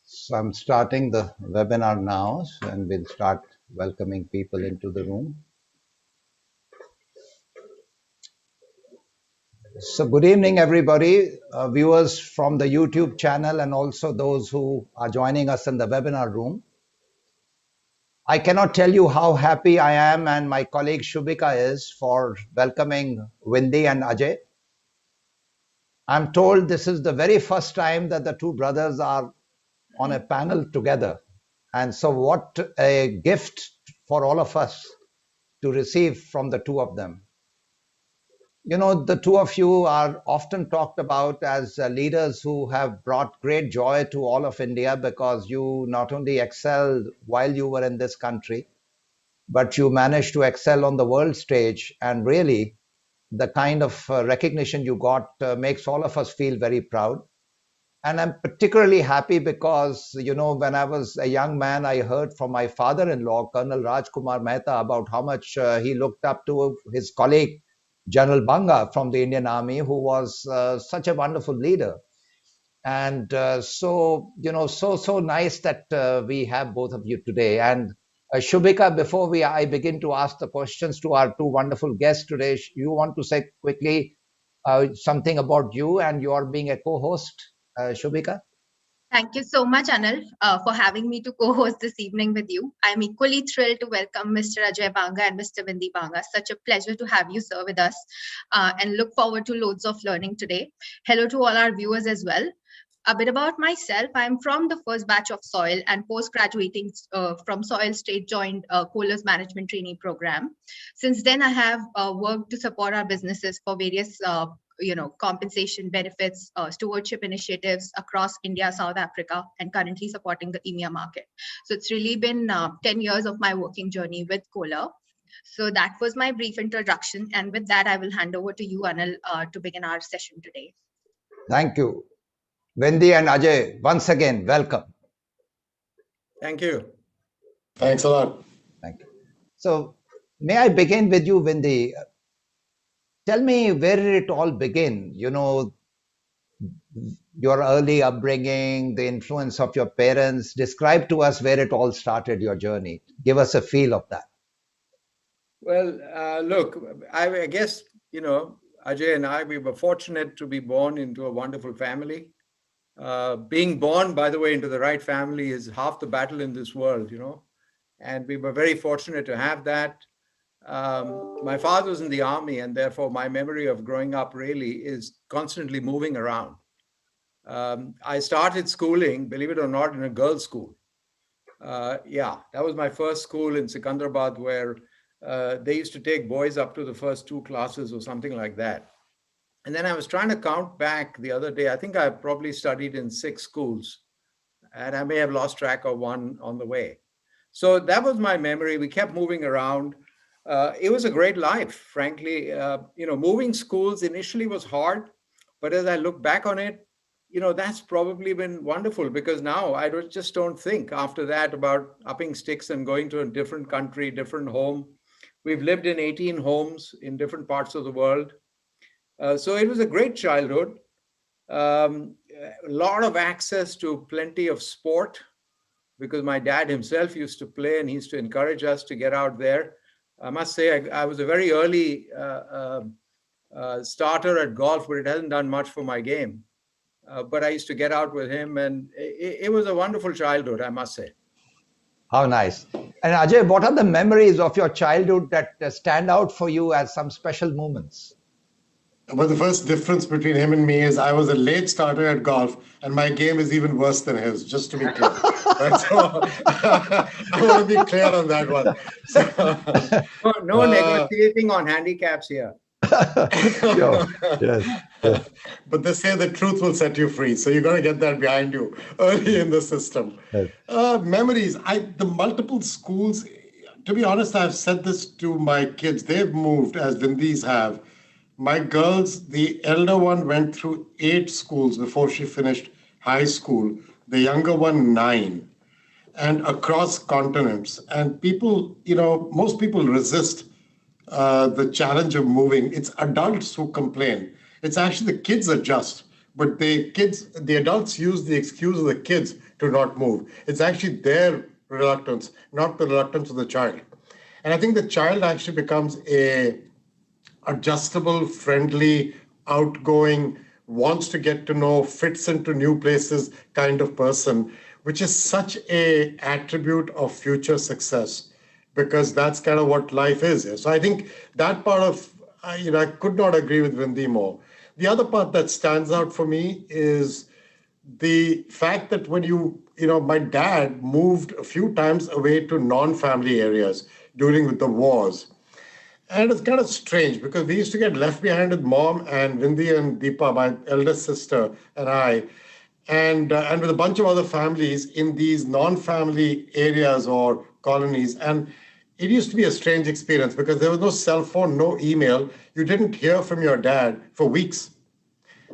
So I'm starting the webinar now, and we'll start welcoming people into the room. So good evening, everybody, viewers from the YouTube channel and also those who are joining us in the webinar room. I cannot tell you how happy I am and my colleague Shubhika is for welcoming Vindi and Ajay. I'm told this is the very first time that the two brothers are on a panel together. And so what a gift for all of us to receive from the two of them. You know, the two of you are often talked about as leaders who have brought great joy to all of India because you not only excelled while you were in this country, but you managed to excel on the world stage. And really, the kind of recognition you got makes all of us feel very proud. And I'm particularly happy because, you know, when I was a young man, I heard from my father-in-law, Colonel Rajkumar Mehta, about how much he looked up to his colleague, General Banga from the Indian Army, who was such a wonderful leader. And so, you know, so nice that we have both of you today. And Shubhika, before I begin to ask the questions to our two wonderful guests today, you want to say quickly something about you and your being a co-host, Shubhika? Thank you so much, Anil, for having me to co-host this evening with you. I'm equally thrilled to welcome Mr. Ajay Banga and Mr. Vindi Banga. Such a pleasure to have you, sir, with us, and look forward to loads of learning today. Hello to all our viewers as well. A bit about myself. I'm from the first batch of SOIL and post-graduating from SOIL State joined Kohler's management trainee program. Since then, I have worked to support our businesses for various compensation benefits, stewardship initiatives across India, South Africa, and currently supporting the EMEA market. So it's really been 10 years of my working journey with Kohler. So that was my brief introduction. And with that, I will hand over to you, Anil, to begin our session today. Thank you. Vindi and Ajay, once again, welcome. Thank you. Thanks a lot. Thank you. So may I begin with you, Vindi? Tell me, where did it all begin? You know, your early upbringing, the influence of your parents. Describe to us where it all started, your journey. Give us a feel of that. Well, look, I guess, you know, Ajay and I, we were fortunate to be born into a wonderful family. Being born, by the way, into the right family is half the battle in this world, you know, and we were very fortunate to have that. My father was in the army, and therefore my memory of growing up really is constantly moving around. I started schooling, believe it or not, in a girls' school. Yeah, that was my first school in Secunderabad, where they used to take boys up to the first 2 classes or something like that. And then I was trying to count back the other day. I think I probably studied in 6 schools, and I may have lost track of one on the way. So that was my memory. We kept moving around. It was a great life, frankly. You know, moving schools initially was hard, but as I look back on it, you know, that's probably been wonderful, because now I just don't think after that about upping sticks and going to a different country, different home. We've lived in 18 homes in different parts of the world. So it was a great childhood. A lot of access to plenty of sport, because my dad himself used to play and he used to encourage us to get out there. I must say I was a very early starter at golf, but it hasn't done much for my game. But I used to get out with him, and it was a wonderful childhood, I must say. How nice. And Ajay, what are the memories of your childhood that stand out for you as some special moments? But the first difference between him and me is I was a late starter at golf, and my game is even worse than his, just to be clear. Right? So, I want to be clear on that one. So, No negotiating on handicaps here. Sure. Yes. Yes. But they say the truth will set you free. So you got to get that behind you early in the system. Yes. Memories. The multiple schools, to be honest, I've said this to my kids. They've moved as Vindis have. My girls, the elder one went through 8 schools before she finished high school. The younger one, 9, and across continents. And people, most people resist the challenge of moving. It's adults who complain. It's actually the kids adjust, but the adults use the excuse of the kids to not move. It's actually their reluctance, not the reluctance of the child. And I think the child actually becomes a adjustable, friendly, outgoing, wants to get to know, fits into new places kind of person, which is such a attribute of future success, because that's kind of what life is. So I think that part of, I could not agree with Vindi more. The other part that stands out for me is the fact that when my dad moved a few times away to non-family areas during the wars. And it's kind of strange because we used to get left behind with mom and Vindi and Deepa, my eldest sister, and I, and with a bunch of other families in these non-family areas or colonies. And it used to be a strange experience because there was no cell phone, no email. You didn't hear from your dad for weeks.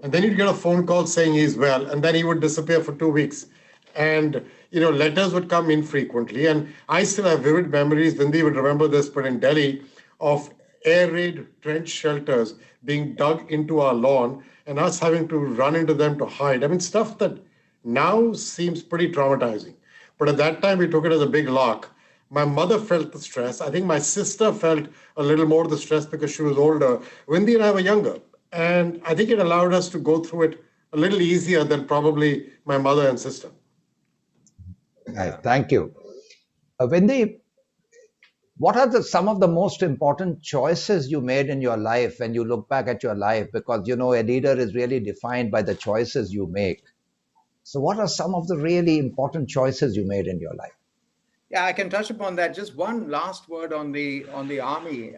And then you'd get a phone call saying he's well, and then he would disappear for 2 weeks. And, letters would come infrequently. And I still have vivid memories, Vindi would remember this, but in Delhi, of air raid trench shelters being dug into our lawn and us having to run into them to hide. I mean, stuff that now seems pretty traumatizing. But at that time, we took it as a big lark. My mother felt the stress. I think my sister felt a little more the stress because she was older. Vindi and I were younger. And I think it allowed us to go through it a little easier than probably my mother and sister. Right. Thank you. Vindi, what are some of the most important choices you made in your life when you look back at your life? Because, a leader is really defined by the choices you make. So what are some of the really important choices you made in your life? Yeah, I can touch upon that. Just one last word on the army,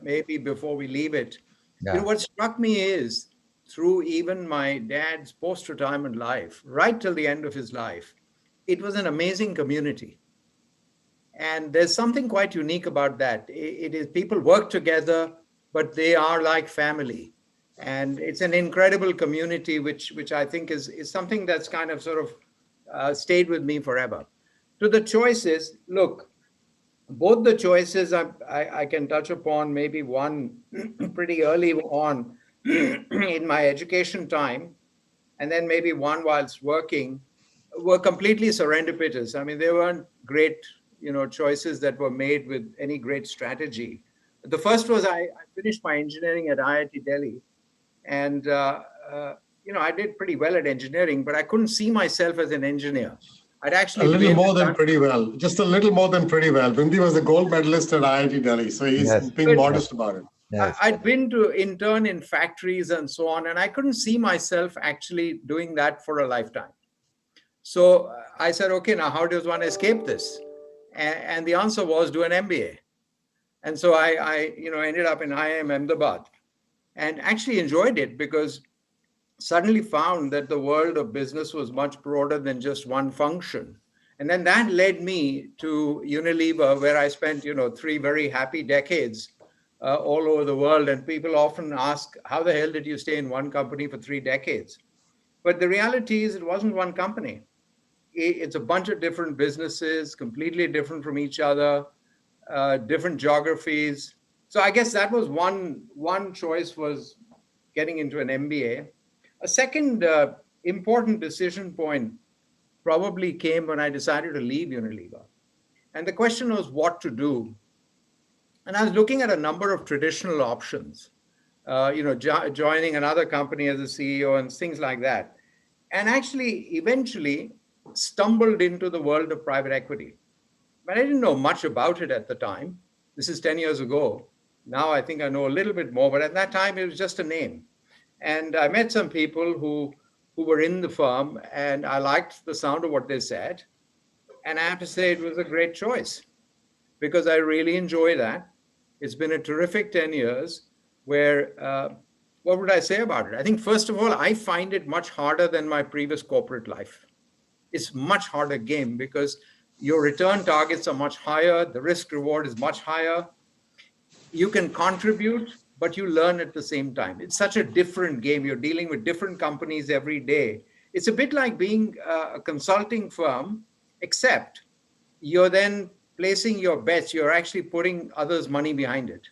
maybe before we leave it. Yeah. What struck me is through even my dad's post-retirement life, right till the end of his life, it was an amazing community. And there's something quite unique about that. It is people work together, but they are like family. And it's an incredible community, which I think is something that's kind of sort of stayed with me forever. To the choices, look, both the choices I can touch upon, maybe one pretty early on in my education time, and then maybe one whilst working, were completely serendipitous. I mean, they weren't great choices that were made with any great strategy. The first was I finished my engineering at IIT Delhi, and I did pretty well at engineering, but I couldn't see myself as an engineer. I'd actually a little more than pretty well, just a little more than pretty well. Vindi was a gold medalist at IIT Delhi, so he's being modest about it. Yes. I'd been to intern in factories and so on, and I couldn't see myself actually doing that for a lifetime. So I said, okay, now how does one escape this? And the answer was do an MBA. And so I ended up in IIM Ahmedabad and actually enjoyed it because suddenly found that the world of business was much broader than just one function. And then that led me to Unilever, where I spent 3 very happy decades all over the world. And people often ask, how the hell did you stay in one company for 3 decades? But the reality is it wasn't one company. It's a bunch of different businesses, completely different from each other, different geographies. So I guess that was one choice, was getting into an MBA. A second important decision point probably came when I decided to leave Unilever. And the question was what to do. And I was looking at a number of traditional options, joining another company as a CEO and things like that. And actually, eventually, stumbled into the world of private equity. But I didn't know much about it at the time. This is 10 years ago. Now I think I know a little bit more, but at that time it was just a name. And I met some people who were in the firm, and I liked the sound of what they said. And I have to say it was a great choice because I really enjoy that. It's been a terrific 10 years. where, what would I say about it? I think, first of all, I find it much harder than my previous corporate life. It's much harder game because your return targets are much higher. The risk reward is much higher. You can contribute, but you learn at the same time. It's such a different game. You're dealing with different companies every day. It's a bit like being a consulting firm, except you're then placing your bets. You're actually putting others' money behind it.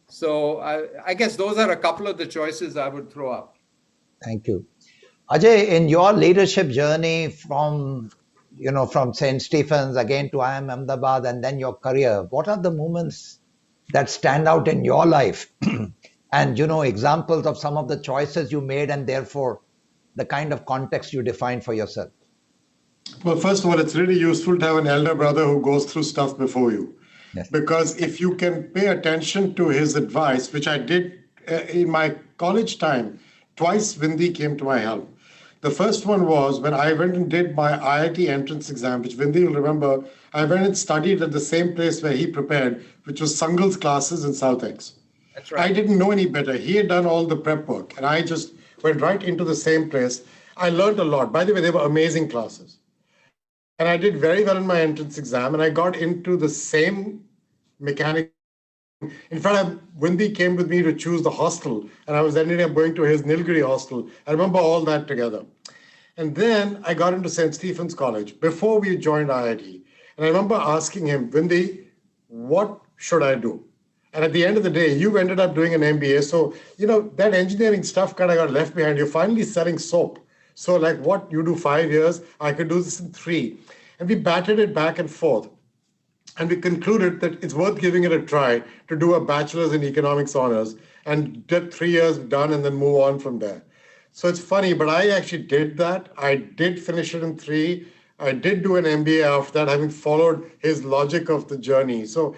So I guess those are a couple of the choices I would throw up. Thank you. Ajay, in your leadership journey from St. Stephen's again to IIM Ahmedabad and then your career, what are the moments that stand out in your life? And, examples of some of the choices you made and therefore the kind of context you defined for yourself. Well, first of all, it's really useful to have an elder brother who goes through stuff before you. Yes. Because if you can pay attention to his advice, which I did in my college time, twice Vindi came to my help. The first one was when I went and did my IIT entrance exam, which Vindi will remember. I went and studied at the same place where he prepared, which was Sangal's classes in Southex. That's right. I didn't know any better. He had done all the prep work, and I just went right into the same place. I learned a lot. By the way, they were amazing classes. And I did very well in my entrance exam, and I got into the same mechanic. In fact, Vindi came with me to choose the hostel, and I was ended up going to his Nilgiri hostel. I remember all that together. And then I got into St. Stephen's College before we joined IIT. And I remember asking him, Vindi, what should I do? And at the end of the day, you ended up doing an MBA. So, that engineering stuff kind of got left behind. You're finally selling soap. So like what you do 5 years, I could do this in 3. And we batted it back and forth. And we concluded that it's worth giving it a try to do a bachelor's in economics honors and get 3 years done and then move on from there. So it's funny, but I actually did that. I did finish it in 3. I did do an MBA after that, having followed his logic of the journey. So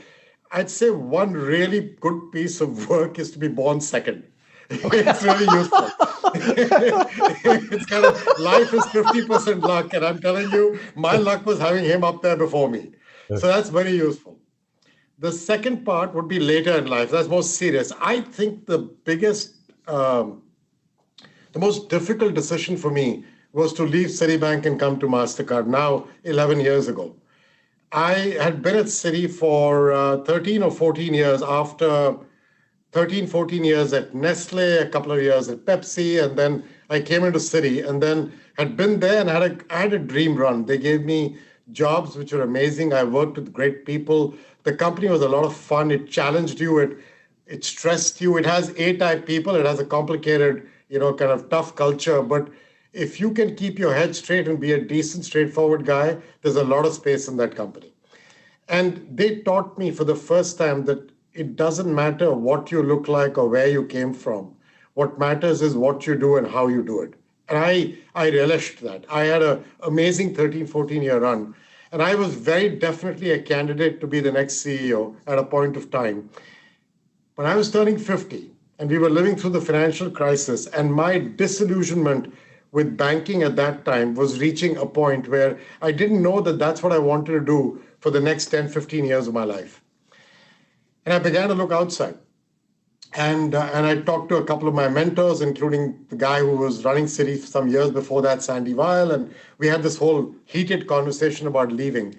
I'd say one really good piece of work is to be born second. It's really useful. It's kind of, life is 50% luck. And I'm telling you, my luck was having him up there before me. So that's very useful. The second part would be later in life. That's more serious. I think the most difficult decision for me was to leave Citibank and come to Mastercard now 11 years ago. I had been at Citi for 13 or 14 years after 13, 14 years at Nestle, a couple of years at Pepsi, and then I came into Citi and then had been there and had a dream run. They gave me jobs which were amazing. I worked with great people. The company was a lot of fun. It challenged you. It stressed you. It has A-type people. It has a complicated, kind of tough culture. But if you can keep your head straight and be a decent, straightforward guy, there's a lot of space in that company. And they taught me for the first time that it doesn't matter what you look like or where you came from. What matters is what you do and how you do it. And I relished that. I had an amazing 13, 14-year run. And I was very definitely a candidate to be the next CEO at a point of time. When I was turning 50, and we were living through the financial crisis, and my disillusionment with banking at that time was reaching a point where I didn't know that that's what I wanted to do for the next 10, 15 years of my life. And I began to look outside. And I talked to a couple of my mentors, including the guy who was running Citi some years before that, Sandy Weil, and we had this whole heated conversation about leaving.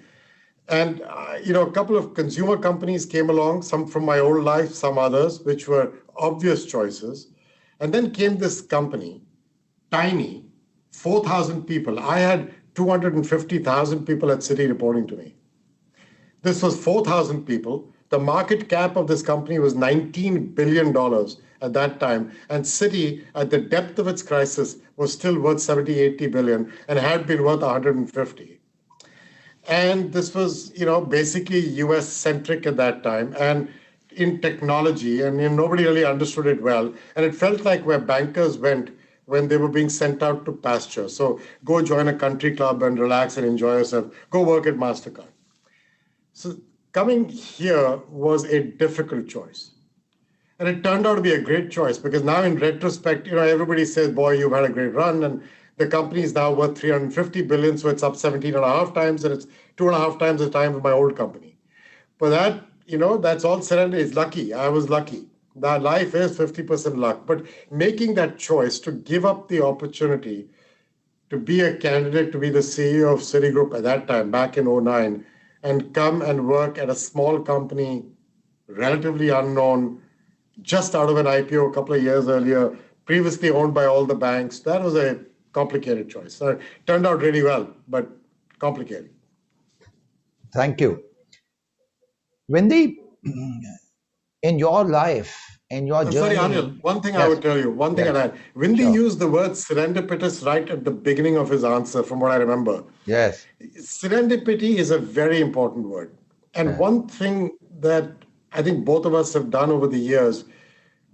And, a couple of consumer companies came along, some from my old life, some others, which were obvious choices. And then came this company, tiny, 4,000 people. I had 250,000 people at Citi reporting to me. This was 4,000 people. The market cap of this company was $19 billion at that time. And Citi, at the depth of its crisis, was still worth 70, 80 billion and had been worth 150. And this was, basically US centric at that time and in technology. And nobody really understood it well. And it felt like where bankers went when they were being sent out to pasture. So go join a country club and relax and enjoy yourself. Go work at Mastercard. So coming here was a difficult choice. And it turned out to be a great choice because now in retrospect, everybody says, boy, you've had a great run. And the company is now worth 350 billion. So it's up 17.5 times and it's 2.5 times the time of my old company. But that, that's all said and it's lucky. I was lucky. That life is 50% luck. But making that choice to give up the opportunity to be a candidate to be the CEO of Citigroup at that time, back in '09, and come and work at a small company, relatively unknown, just out of an IPO a couple of years earlier, previously owned by all the banks. That was a complicated choice. So it turned out really well, but complicated. Thank you. Vindi, in your life, in your Sorry, journey. Anil, one thing I Yes. would tell you, one thing Yes. I'd add. Vindi Sure. used the word serendipitous right at the beginning of his answer, from what I remember. Yes. Serendipity is a very important word. And Yeah. one thing that I think both of us have done over the years,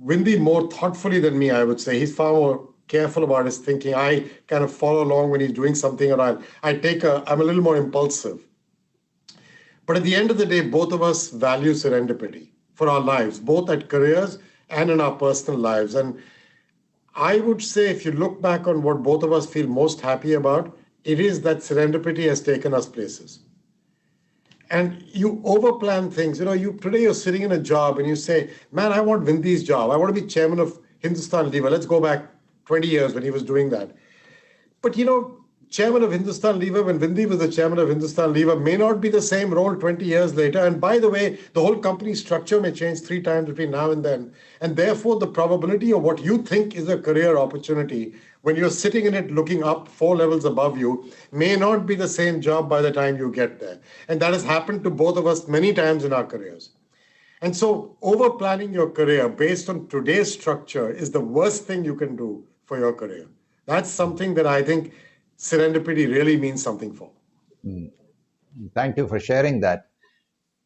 Vindi more thoughtfully than me, I would say. He's far more careful about his thinking. I kind of follow along when he's doing something, or I'm a little more impulsive. But at the end of the day, both of us value serendipity for our lives, both at careers and in our personal lives. And I would say, if you look back on what both of us feel most happy about, it is that serendipity has taken us places. And you overplan things. Today you're sitting in a job and you say, man, I want Vindi's job. I want to be chairman of Hindustan Lever. Let's go back 20 years when he was doing that. But chairman of Hindustan Lever, when Vindi was the chairman of Hindustan Lever, may not be the same role 20 years later. And by the way, the whole company structure may change 3 times between now and then. And therefore, the probability of what you think is a career opportunity, when you're sitting in it looking up 4 levels above you, may not be the same job by the time you get there. And that has happened to both of us many times in our careers. And so over planning your career based on today's structure is the worst thing you can do for your career. That's something that I think serendipity really means something for. Thank you for sharing that.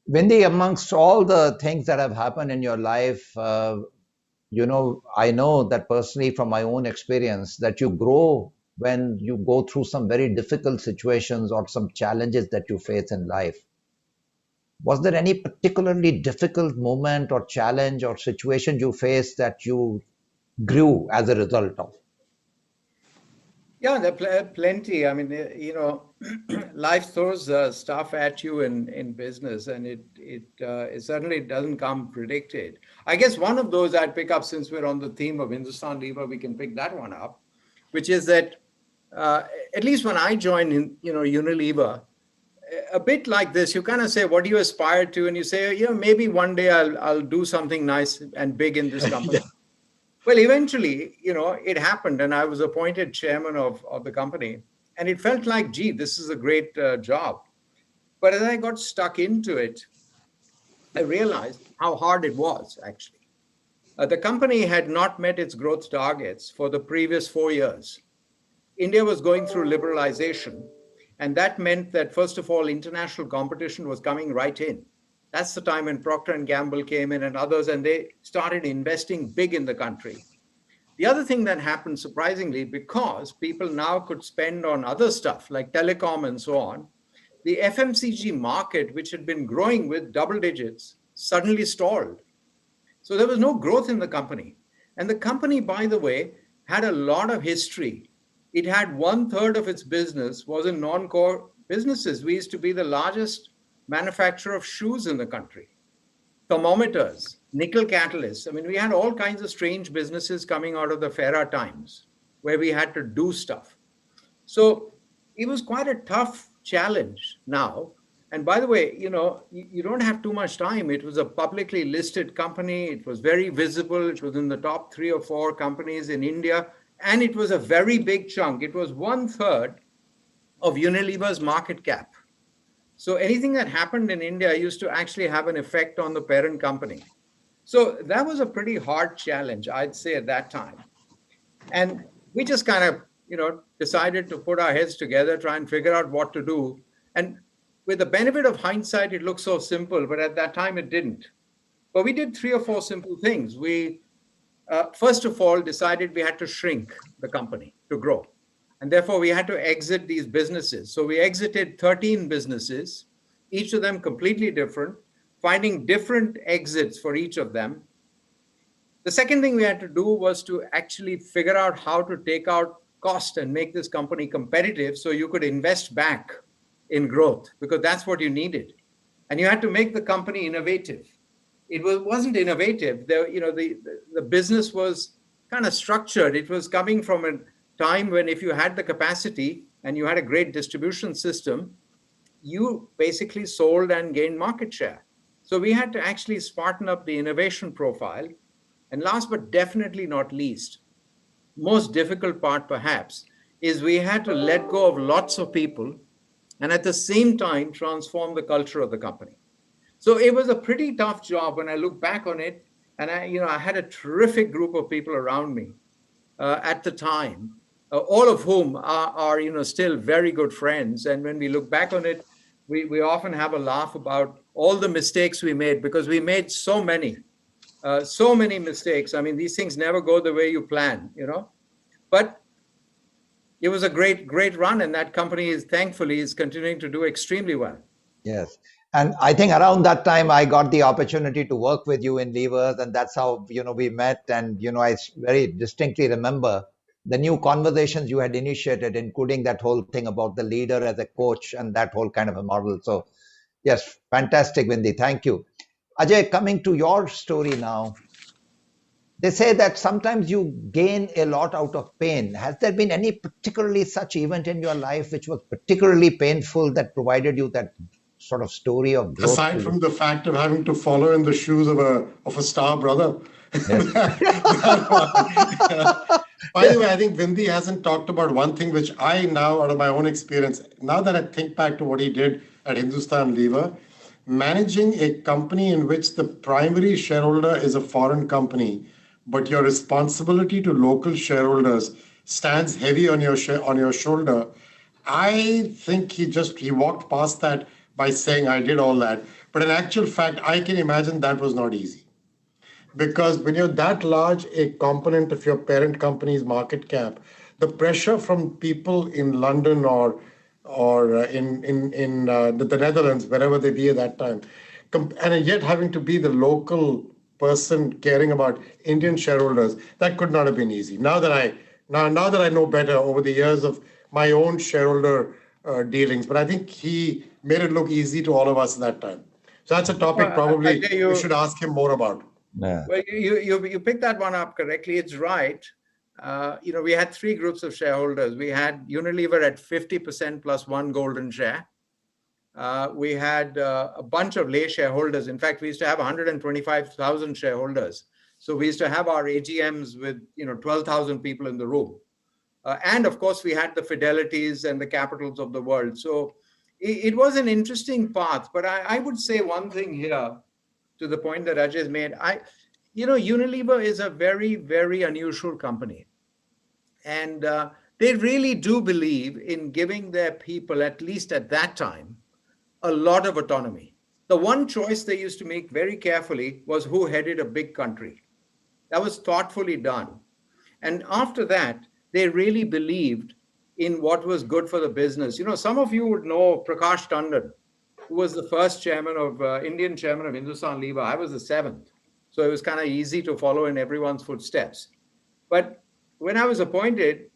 Vindi, amongst all the things that have happened in your life, I know that personally from my own experience that you grow when you go through some very difficult situations or some challenges that you face in life. Was there any particularly difficult moment or challenge or situation you faced that you grew as a result of? Yeah, there are plenty. I mean, life throws stuff at you in business, and it certainly doesn't come predicted. I guess one of those I'd pick up, since we're on the theme of Hindustan Lever, we can pick that one up, which is that at least when I joined, Unilever, a bit like this, you kind of say, what do you aspire to? And you say, maybe one day I'll do something nice and big in this company. Yeah. Well, eventually, it happened, and I was appointed chairman of the company, and it felt like, gee, this is a great job. But as I got stuck into it, I realized how hard it was, actually. The company had not met its growth targets for the previous 4 years. India was going through liberalization, and that meant that, first of all, international competition was coming right in. That's the time when Procter & Gamble came in and others, and they started investing big in the country. The other thing that happened, surprisingly, because people now could spend on other stuff like telecom and so on, the FMCG market, which had been growing with double digits, suddenly stalled. So there was no growth in the company. And the company, by the way, had a lot of history. It had 1/3 of its business was in non-core businesses. We used to be the largest manufacturer of shoes in the country, thermometers, nickel catalysts. I mean, we had all kinds of strange businesses coming out of the Farah times where we had to do stuff. So it was quite a tough challenge now. And by the way, you don't have too much time. It was a publicly listed company. It was very visible. It was in the top 3 or 4 companies in India. And it was a very big chunk. It was 1/3 of Unilever's market cap. So anything that happened in India used to actually have an effect on the parent company. So that was a pretty hard challenge, I'd say, at that time. And we just kind of, decided to put our heads together, try and figure out what to do. And with the benefit of hindsight, it looks so simple, but at that time it didn't. But we did 3 or 4 simple things. We, first of all, decided we had to shrink the company to grow. And therefore, we had to exit these businesses. So we exited 13 businesses, each of them completely different, finding different exits for each of them. The second thing we had to do was to actually figure out how to take out cost and make this company competitive so you could invest back in growth, because that's what you needed. And you had to make the company innovative. it wasn't innovative. The business was kind of structured. It was coming from a time when if you had the capacity and you had a great distribution system, you basically sold and gained market share. So we had to actually smarten up the innovation profile. And last but definitely not least, most difficult part perhaps, is we had to let go of lots of people and at the same time transform the culture of the company. So it was a pretty tough job when I look back on it. And I had a terrific group of people around me at the time, all of whom are still very good friends. And when we look back on it, we often have a laugh about all the mistakes we made, because we made so many mistakes. I mean, these things never go the way you plan, but it was a great run, and that company thankfully is continuing to do extremely well. Yes. And I think around that time, I got the opportunity to work with you in Levers, and that's how, we met. And, I very distinctly remember the new conversations you had initiated, including that whole thing about the leader as a coach and that whole kind of a model. So, yes, fantastic, Vindi. Thank you. Ajay, coming to your story now, they say that sometimes you gain a lot out of pain. Has there been any particularly such event in your life which was particularly painful that provided you that sort of story of growth? Aside from the fact of having to follow in the shoes of a star brother. Yes. By the way, I think Vindi hasn't talked about one thing which I now, out of my own experience, now that I think back to what he did at Hindustan Lever, managing a company in which the primary shareholder is a foreign company, but your responsibility to local shareholders stands heavy on your shoulder. I think he walked past that by saying, I did all that. But in actual fact, I can imagine that was not easy. Because when you're that large a component of your parent company's market cap, the pressure from people in London or in the Netherlands, wherever they be at that time, and yet having to be the local person caring about Indian shareholders, that could not have been easy. Now that I know better over the years of my own shareholder dealings, but I think he made it look easy to all of us at that time. So that's a topic probably you should ask him more about. Yeah. Well, you picked that one up correctly. It's right. We had three groups of shareholders. We had Unilever at 50% plus one golden share. We had a bunch of lay shareholders. In fact, we used to have 125,000 shareholders. So we used to have our AGMs with 12,000 people in the room. And of course, we had the Fidelities and the Capitals of the world. So it was an interesting path. But I would say one thing here, to the point that Ajay has made. Unilever is a very, very unusual company. And they really do believe in giving their people, at least at that time, a lot of autonomy. The one choice they used to make very carefully was who headed a big country. That was thoughtfully done. And after that, they really believed in what was good for the business. Some of you would know Prakash Tandon, who was the first Indian chairman of Hindustan Lever. I was the seventh. So it was kind of easy to follow in everyone's footsteps. But when I was appointed,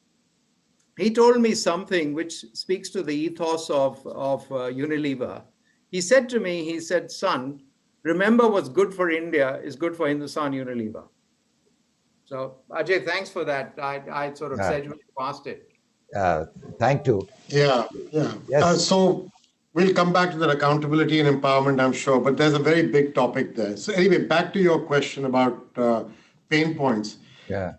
he told me something which speaks to the ethos of Unilever. He said to me, son, remember what's good for India is good for Hindustan Unilever. So Ajay, thanks for that. I sort of said you passed it. Thank you. Yeah. Yes. So we'll come back to that accountability and empowerment, I'm sure, but there's a very big topic there. So anyway, back to your question about pain points. Yeah.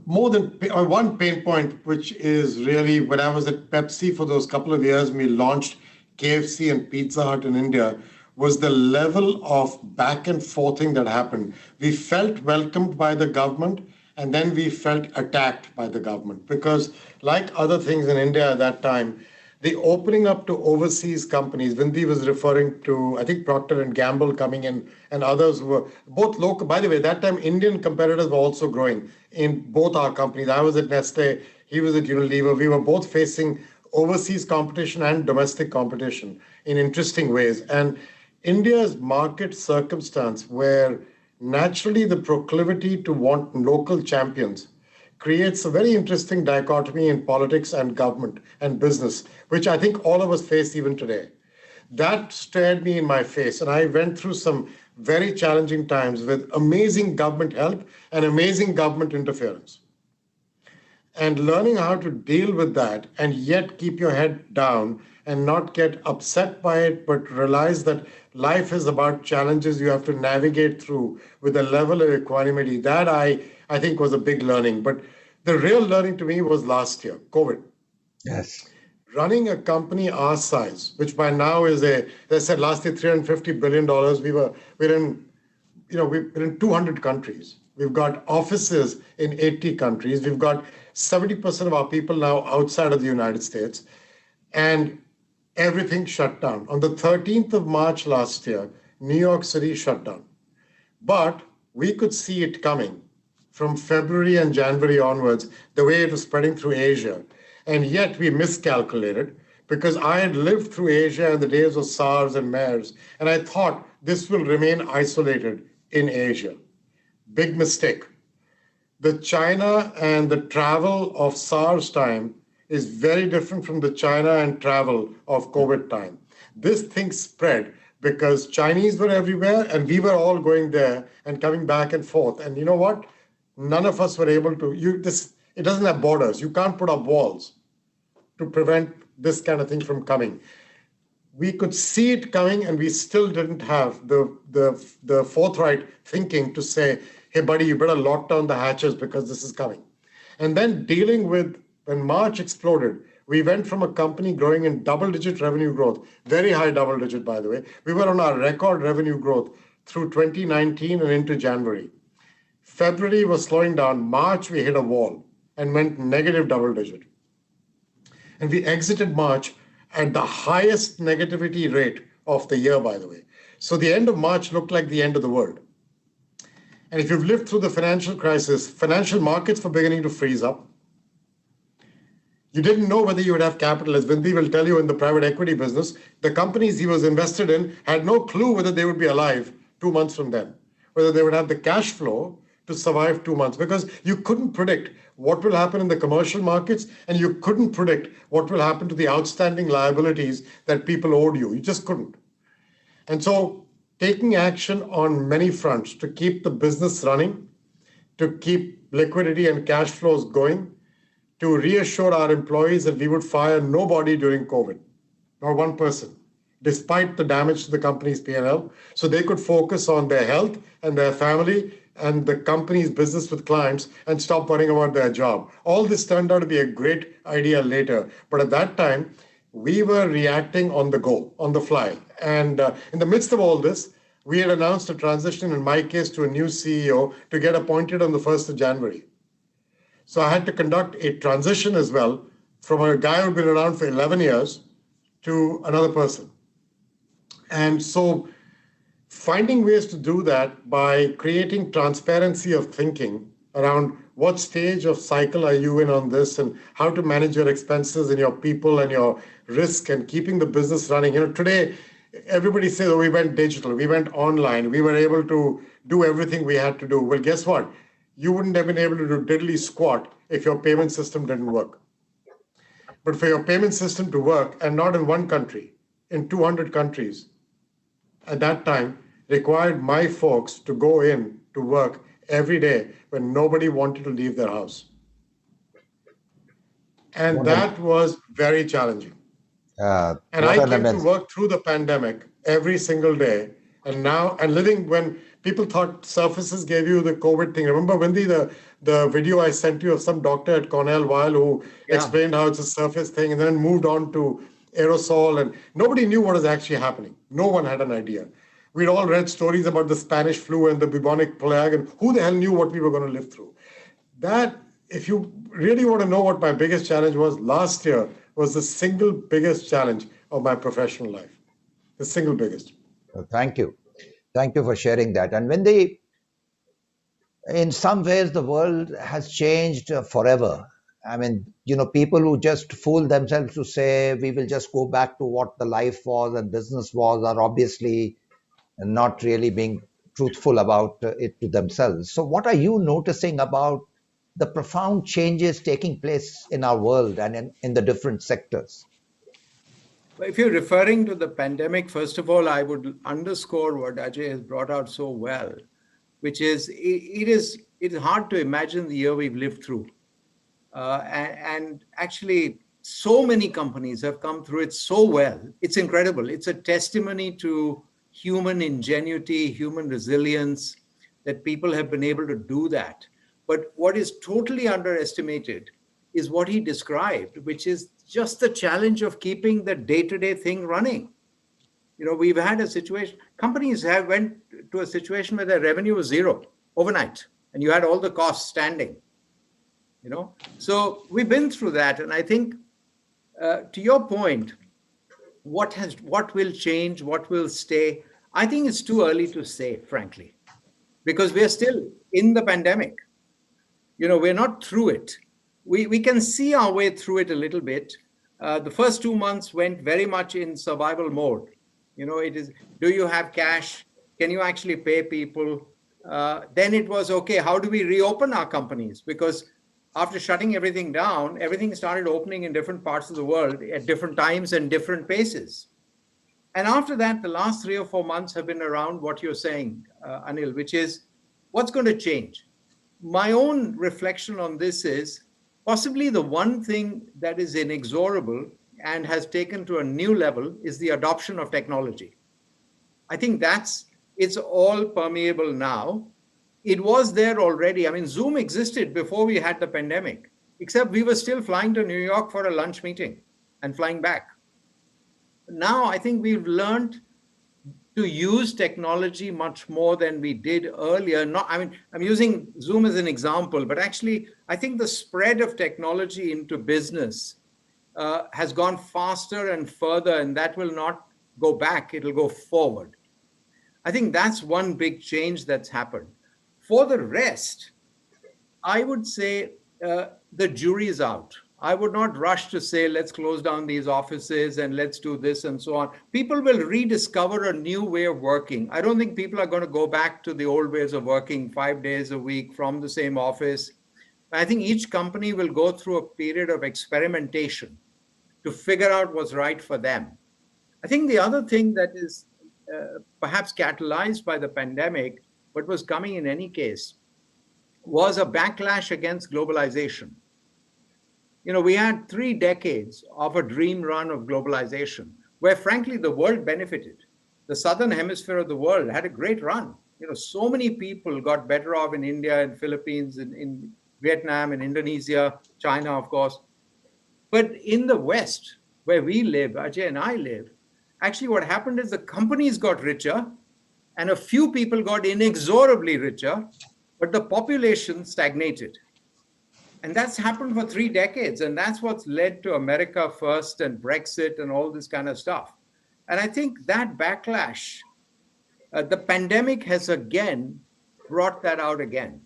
More than one pain point, which is really when I was at Pepsi for those couple of years, we launched KFC and Pizza Hut in India, was the level of back and forthing that happened. We felt welcomed by the government, and then we felt attacked by the government, because like other things in India at that time, the opening up to overseas companies, Vindi was referring to, I think, Procter & Gamble coming in, and others were both local. By the way, that time, Indian competitors were also growing in both our companies. I was at Nestle, he was at Unilever. We were both facing overseas competition and domestic competition in interesting ways. And India's market circumstance, where naturally the proclivity to want local champions creates a very interesting dichotomy in politics and government and business, which I think all of us face even today. that stared me in my face. And I went through some very challenging times with amazing government help and amazing government interference. And learning how to deal with that and yet keep your head down and not get upset by it, but realize that life is about challenges you have to navigate through with a level of equanimity. That I think was a big learning. But the real learning to me was last year, COVID. Yes. Running a company our size, which by now is they said last year $350 billion. We're in 200 countries. We've got offices in 80 countries. We've got 70% of our people now outside of the United States, and everything shut down. On the 13th of March last year, New York City shut down. But we could see it coming from February and January onwards, the way it was spreading through Asia. And yet we miscalculated because I had lived through Asia in the days of SARS and MERS, and I thought this will remain isolated in Asia. Big mistake. The China and the travel of SARS time is very different from the China and travel of COVID time. This thing spread because Chinese were everywhere and we were all going there and coming back and forth. And you know what? None of us were able to, it doesn't have borders. You can't put up walls to prevent this kind of thing from coming. We could see it coming and we still didn't have the forthright thinking to say, hey, buddy, you better lock down the hatches because this is coming. And then dealing with, when March exploded, we went from a company growing in double-digit revenue growth, very high double-digit, by the way. We were on our record revenue growth through 2019 and into January. February was slowing down. March, we hit a wall and went negative double-digit. And we exited March at the highest negativity rate of the year, by the way. So the end of March looked like the end of the world. And if you've lived through the financial crisis, financial markets were beginning to freeze up. You didn't know whether you would have capital. As Vindi will tell you in the private equity business, the companies he was invested in had no clue whether they would be alive 2 months from then, whether they would have the cash flow to survive 2 months, because you couldn't predict what will happen in the commercial markets and you couldn't predict what will happen to the outstanding liabilities that people owed you. You just couldn't. And so taking action on many fronts to keep the business running, to keep liquidity and cash flows going, to reassure our employees that we would fire nobody during COVID, not one person, despite the damage to the company's P&L, so they could focus on their health and their family and the company's business with clients and stop worrying about their job. All this turned out to be a great idea later, but at that time, we were reacting on the go, on the fly. And in the midst of all this, we had announced a transition, in my case, to a new CEO to get appointed on the 1st of January. So I had to conduct a transition as well from a guy who'd been around for 11 years to another person. And so finding ways to do that by creating transparency of thinking around what stage of cycle are you in on this and how to manage your expenses and your people and your risk and keeping the business running. You know, today, everybody says, oh, we went digital, we went online, we were able to do everything we had to do. Well, guess what? You wouldn't have been able to do diddly squat if your payment system didn't work. But for your payment system to work, and not in one country, in 200 countries, at that time, required my folks to go in to work every day when nobody wanted to leave their house. And that was very challenging. And I came to work through the pandemic every single day. And now, and living when people thought surfaces gave you the COVID thing. Remember, Vindi, the video I sent you of some doctor at Cornell Weil who explained how it's a surface thing and then moved on to aerosol, and nobody knew what was actually happening. No one had an idea. We'd all read stories about the Spanish flu and the bubonic plague, and who the hell knew what we were going to live through? That, if you really want to know what my biggest challenge was, last year was the single biggest challenge of my professional life. The single biggest. Thank you. Thank you for sharing that. And when in some ways, the world has changed forever. I mean, you know, people who just fool themselves to say we will just go back to what the life was and business was are obviously not really being truthful about it to themselves. So what are you noticing about the profound changes taking place in our world and in the different sectors? If you're referring to the pandemic, first of all, I would underscore what Ajay has brought out so well, which is it is hard to imagine the year we've lived through. And actually, so many companies have come through it so well. It's incredible. It's a testimony to human ingenuity, human resilience, that people have been able to do that. But what is totally underestimated is what he described, which is just the challenge of keeping the day-to-day thing running. We've had a situation, companies have went to a situation where their revenue was zero overnight, and you had all the costs standing. So we've been through that. And I think, to your point, what will change, what will stay? I think it's too early to say, frankly, because we're still in the pandemic. We're not through it. We can see our way through it a little bit. The first 2 months went very much in survival mode. It is, do you have cash? Can you actually pay people? Then it was, okay, how do we reopen our companies? Because after shutting everything down, everything started opening in different parts of the world at different times and different paces. And after that, the last 3 or 4 months have been around what you're saying, Anil, which is what's going to change. My own reflection on this is possibly the one thing that is inexorable and has taken to a new level is the adoption of technology. I think it's all permeable now. It was there already. I mean, Zoom existed before we had the pandemic, except we were still flying to New York for a lunch meeting and flying back. Now, I think we've learned to use technology much more than we did earlier. I'm using Zoom as an example, but actually, I think the spread of technology into business has gone faster and further, and that will not go back, it'll go forward. I think that's one big change that's happened. For the rest, I would say the jury is out. I would not rush to say, let's close down these offices and let's do this and so on. People will rediscover a new way of working. I don't think people are going to go back to the old ways of working 5 days a week from the same office. I think each company will go through a period of experimentation to figure out what's right for them. I think the other thing that is perhaps catalyzed by the pandemic, but was coming in any case, was a backlash against globalization. We had 3 decades of a dream run of globalization, where frankly, the world benefited. The southern hemisphere of the world had a great run. So many people got better off in India and Philippines, in Vietnam and Indonesia, China, of course. But in the West, where we live, Ajay and I live, actually what happened is the companies got richer and a few people got inexorably richer, but the population stagnated. And that's happened for 3 decades. And that's what's led to America First and Brexit and all this kind of stuff. And I think that backlash, the pandemic has again brought that out again.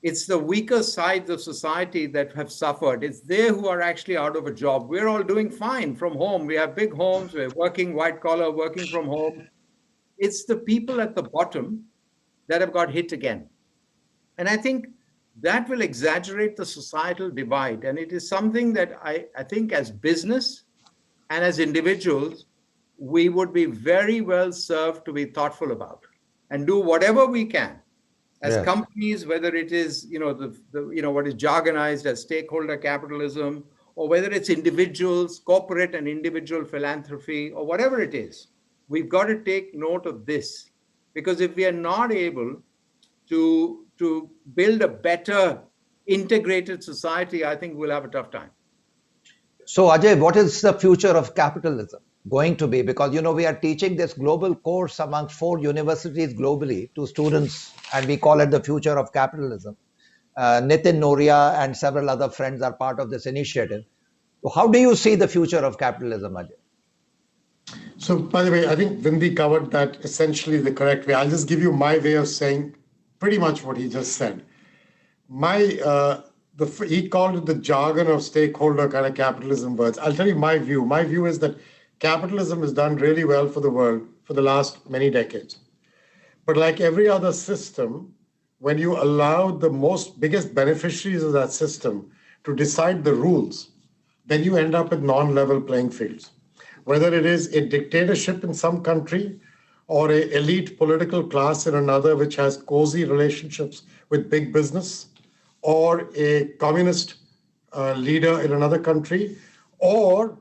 It's the weaker sides of society that have suffered. It's they who are actually out of a job. We're all doing fine from home. We have big homes. We're working white collar, working from home. It's the people at the bottom that have got hit again. And I think that will exaggerate the societal divide. And it is something that I think as business and as individuals, we would be very well served to be thoughtful about and do whatever we can as companies, whether it is, what is jargonized as stakeholder capitalism, or whether it's individuals, corporate and individual philanthropy, or whatever it is. We've got to take note of this, because if we are not able to build a better integrated society, I think we'll have a tough time. So Ajay, what is the future of capitalism going to be? Because, we are teaching this global course amongst 4 universities globally to students, and we call it the future of capitalism. Nitin Noria and several other friends are part of this initiative. So how do you see the future of capitalism, Ajay? So, by the way, I think Vindi covered that essentially the correct way. I'll just give you my way of saying pretty much what he just said. He called it the jargon of stakeholder kind of capitalism words. I'll tell you my view. My view is that capitalism has done really well for the world for the last many decades. But like every other system, when you allow the biggest beneficiaries of that system to decide the rules, then you end up with non-level playing fields. whether it is a dictatorship in some country or an elite political class in another which has cozy relationships with big business, or a communist leader in another country, or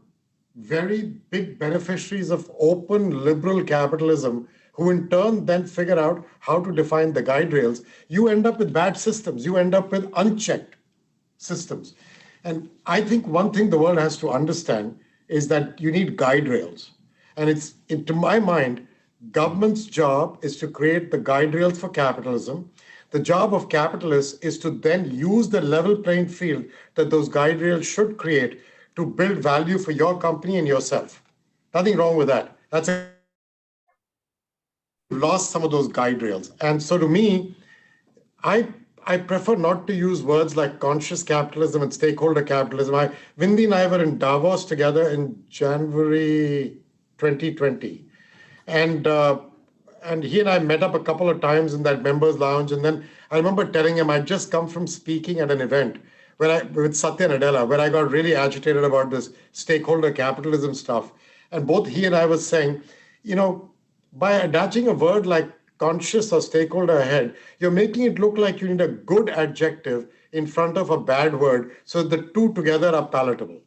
very big beneficiaries of open liberal capitalism who in turn then figure out how to define the guide rails, you end up with bad systems. You end up with unchecked systems. And I think one thing the world has to understand is that you need guide rails. And to my mind, government's job is to create the guide rails for capitalism. The job of capitalists is to then use the level playing field that those guide rails should create to build value for your company and yourself. Nothing wrong with that. That's lost some of those guide rails. And so to me, I prefer not to use words like conscious capitalism and stakeholder capitalism. Vindi and I were in Davos together in January 2020. And he and I met up a couple of times in that members lounge. And then I remember telling him I'd just come from speaking at an event with Satya Nadella, where I got really agitated about this stakeholder capitalism stuff. And both he and I were saying, by attaching a word like conscious or stakeholder ahead, you're making it look like you need a good adjective in front of a bad word so the two together are palatable.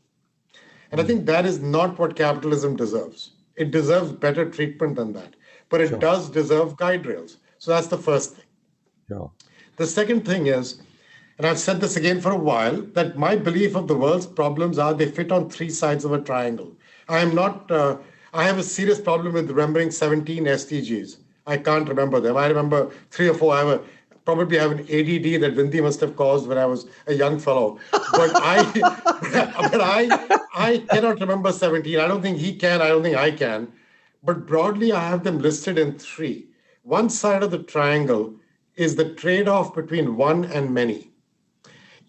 And I think that is not what capitalism deserves. It deserves better treatment than that. But it does deserve guide rails. So that's the first thing. Sure. The second thing is, and I've said this again for a while, that my belief of the world's problems are they fit on three sides of a triangle. I have a serious problem with remembering 17 SDGs. I can't remember them. I remember 3 or 4. I probably have an ADD that Vindi must have caused when I was a young fellow. But I cannot remember 17. I don't think he can. I don't think I can. But broadly, I have them listed in 3. One side of the triangle is the trade-off between one and many.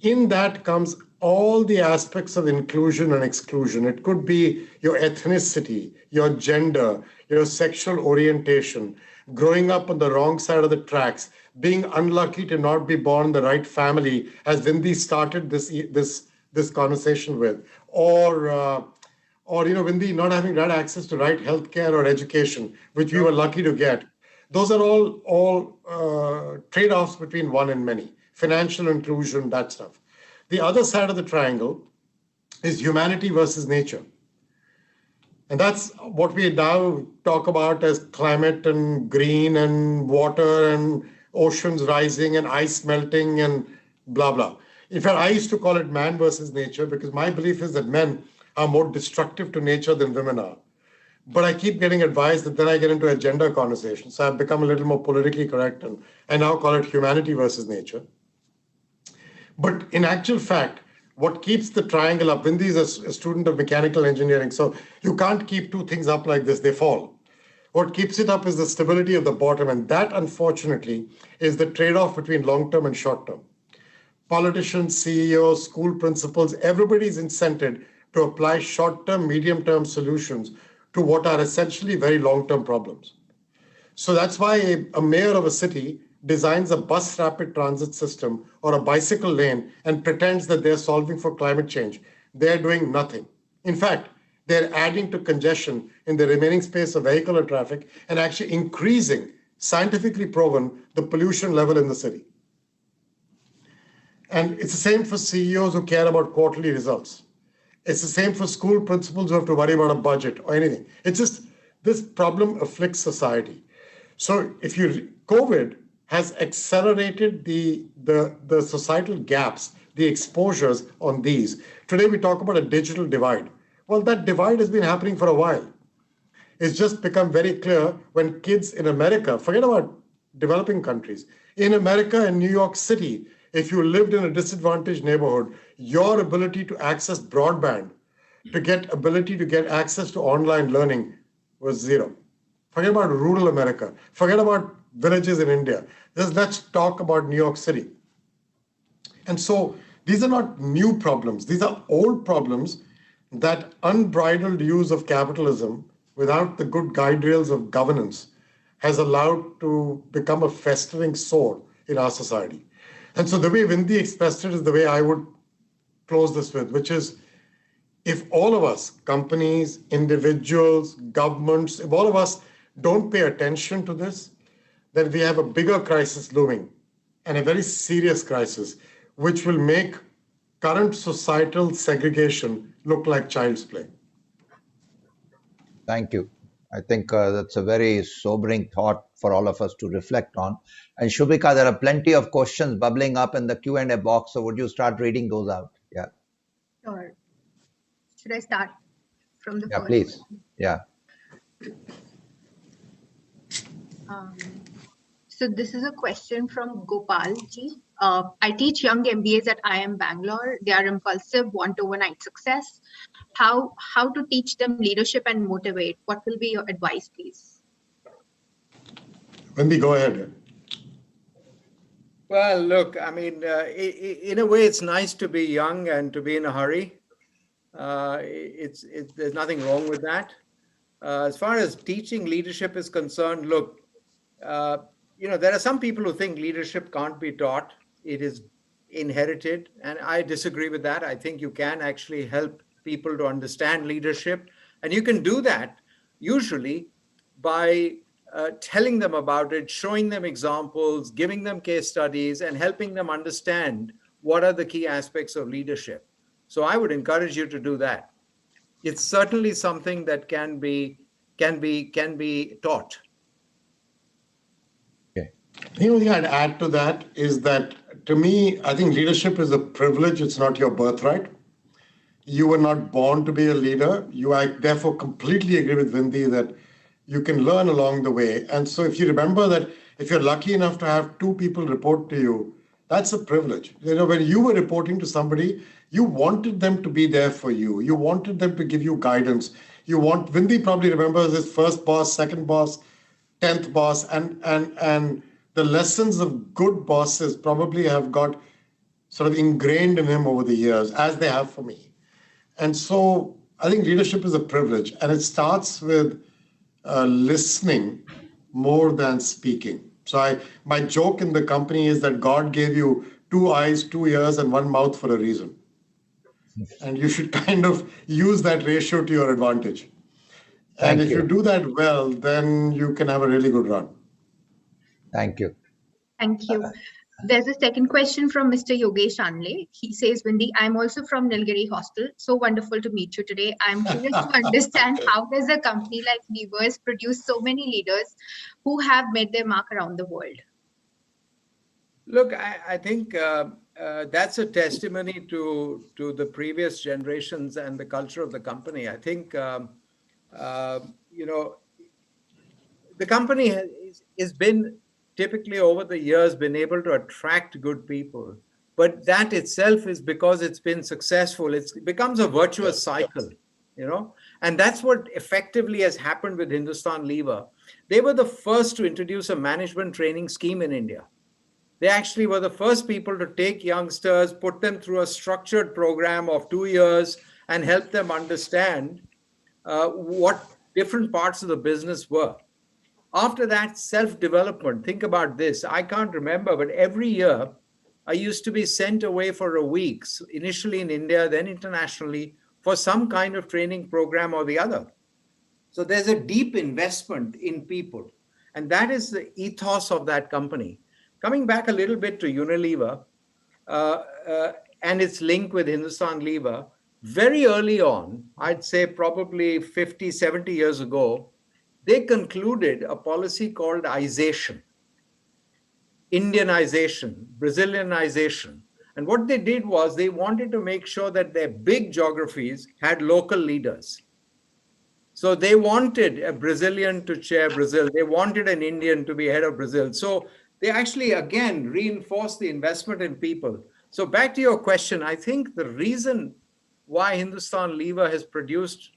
In that comes all the aspects of inclusion and exclusion. It could be your ethnicity, your gender, your sexual orientation, growing up on the wrong side of the tracks, being unlucky to not be born in the right family, as Vindi started this conversation with, or Vindi not having right access to right healthcare or education, which we were lucky to get. Those are all trade-offs between one and many. Financial inclusion, that stuff. The other side of the triangle is humanity versus nature. And that's what we now talk about as climate and green and water and oceans rising and ice melting and blah, blah. In fact, I used to call it man versus nature because my belief is that men are more destructive to nature than women are. But I keep getting advice that then I get into a gender conversation. So I've become a little more politically correct and I now call it humanity versus nature. But in actual fact, what keeps the triangle up, Vindi is a student of mechanical engineering, so you can't keep two things up like this, they fall. What keeps it up is the stability of the bottom, and that, unfortunately, is the trade-off between long-term and short-term. Politicians, CEOs, school principals, everybody's incented to apply short-term, medium-term solutions to what are essentially very long-term problems. So that's why a mayor of a city designs a bus rapid transit system or a bicycle lane and pretends that they're solving for climate change. They're doing nothing. In fact, they're adding to congestion in the remaining space of vehicular traffic and actually increasing, scientifically proven, the pollution level in the city. And it's the same for CEOs who care about quarterly results. It's the same for school principals who have to worry about a budget or anything. It's just this problem afflicts society. So COVID has accelerated the societal gaps, the exposures on these. Today we talk about a digital divide. Well, that divide has been happening for a while. It's just become very clear when kids in America, forget about developing countries, in America and New York City, if you lived in a disadvantaged neighborhood, your ability to access broadband, to get access to online learning was zero. Forget about rural America. Forget about villages in India. Let's talk about New York City. And so these are not new problems. These are old problems that unbridled use of capitalism without the good guide rails of governance has allowed to become a festering sore in our society. And so the way Vindi expressed it is the way I would close this with, which is, if all of us, companies, individuals, governments, if all of us don't pay attention to this, then we have a bigger crisis looming, and a very serious crisis, which will make current societal segregation look like child's play. Thank you. I think that's a very sobering thought for all of us to reflect on. And Shubhika, there are plenty of questions bubbling up in the Q&A box. So would you start reading those out? Yeah. Sure. Should I start from the Yeah, first please. one? Yeah. So this is a question from Gopal ji. I teach young MBAs at IIM Bangalore. They are impulsive, want overnight success. How to teach them leadership and motivate? What will be your advice, please? Vindi, go ahead. Well, look, I mean, in a way, it's nice to be young and to be in a hurry. There's nothing wrong with that. As far as teaching leadership is concerned, look, there are some people who think leadership can't be taught. It is inherited, and I disagree with that. I think you can actually help people to understand leadership, and you can do that usually by telling them about it, showing them examples, giving them case studies, and helping them understand what are the key aspects of leadership. So I would encourage you to do that. It's certainly something that can be taught. Okay. The only thing I'd add to that is that, to me, I think leadership is a privilege. It's not your birthright. You were not born to be a leader. I therefore completely agree with Vindi that you can learn along the way. And so if you remember that if you're lucky enough to have two people report to you, that's a privilege. When you were reporting to somebody, you wanted them to be there for you. You wanted them to give you guidance. Vindi probably remembers his first boss, second boss, 10th boss, and the lessons of good bosses probably have got sort of ingrained in him over the years, as they have for me. And so I think leadership is a privilege, and it starts with listening more than speaking. So my joke in the company is that God gave you 2 eyes, 2 ears, and 1 mouth for a reason. And you should kind of use that ratio to your advantage. And if you do that well, then you can have a really good run. Thank you. Thank you. There's a second question from Mr. Yogesh Anle. He says, Vindi, I'm also from Nilgiri Hostel. So wonderful to meet you today. I'm curious to understand how does a company like Weavers produce so many leaders who have made their mark around the world? Look, I think that's a testimony to the previous generations and the culture of the company. I think, the company has been typically over the years been able to attract good people, but that itself is because it's been successful. It becomes a virtuous cycle, and that's what effectively has happened with Hindustan Lever. They were the first to introduce a management training scheme in India. They actually were the first people to take youngsters, put them through a structured program of 2 years and help them understand what different parts of the business were. After that, self-development. Think about this. I can't remember, but every year I used to be sent away for a week, initially in India, then internationally, for some kind of training program or the other. So there's a deep investment in people. And that is the ethos of that company. Coming back a little bit to Unilever and its link with Hindustan Lever, very early on, I'd say probably 50, 70 years ago, they concluded a policy called Ization, Indianization, Brazilianization. And what they did was they wanted to make sure that their big geographies had local leaders. So they wanted a Brazilian to chair Brazil. They wanted an Indian to be head of Brazil. So they actually, again, reinforced the investment in people. So back to your question, I think the reason why Hindustan Lever has produced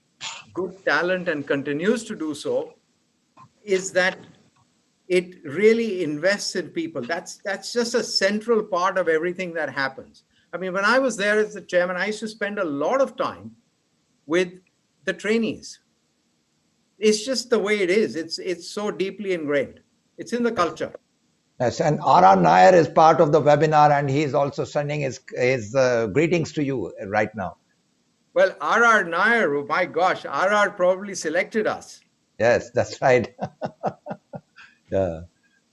good talent and continues to do so is that it really invests in people. That's just a central part of everything that happens. I mean, when I was there as the chairman, I used to spend a lot of time with the trainees. It's just the way it is. It's so deeply ingrained. It's in the culture. Yes, and R.R. Nair is part of the webinar, and he's also sending his greetings to you right now. Well, R.R. Nair, oh my gosh, R.R. probably selected us. Yes, that's right. Yeah.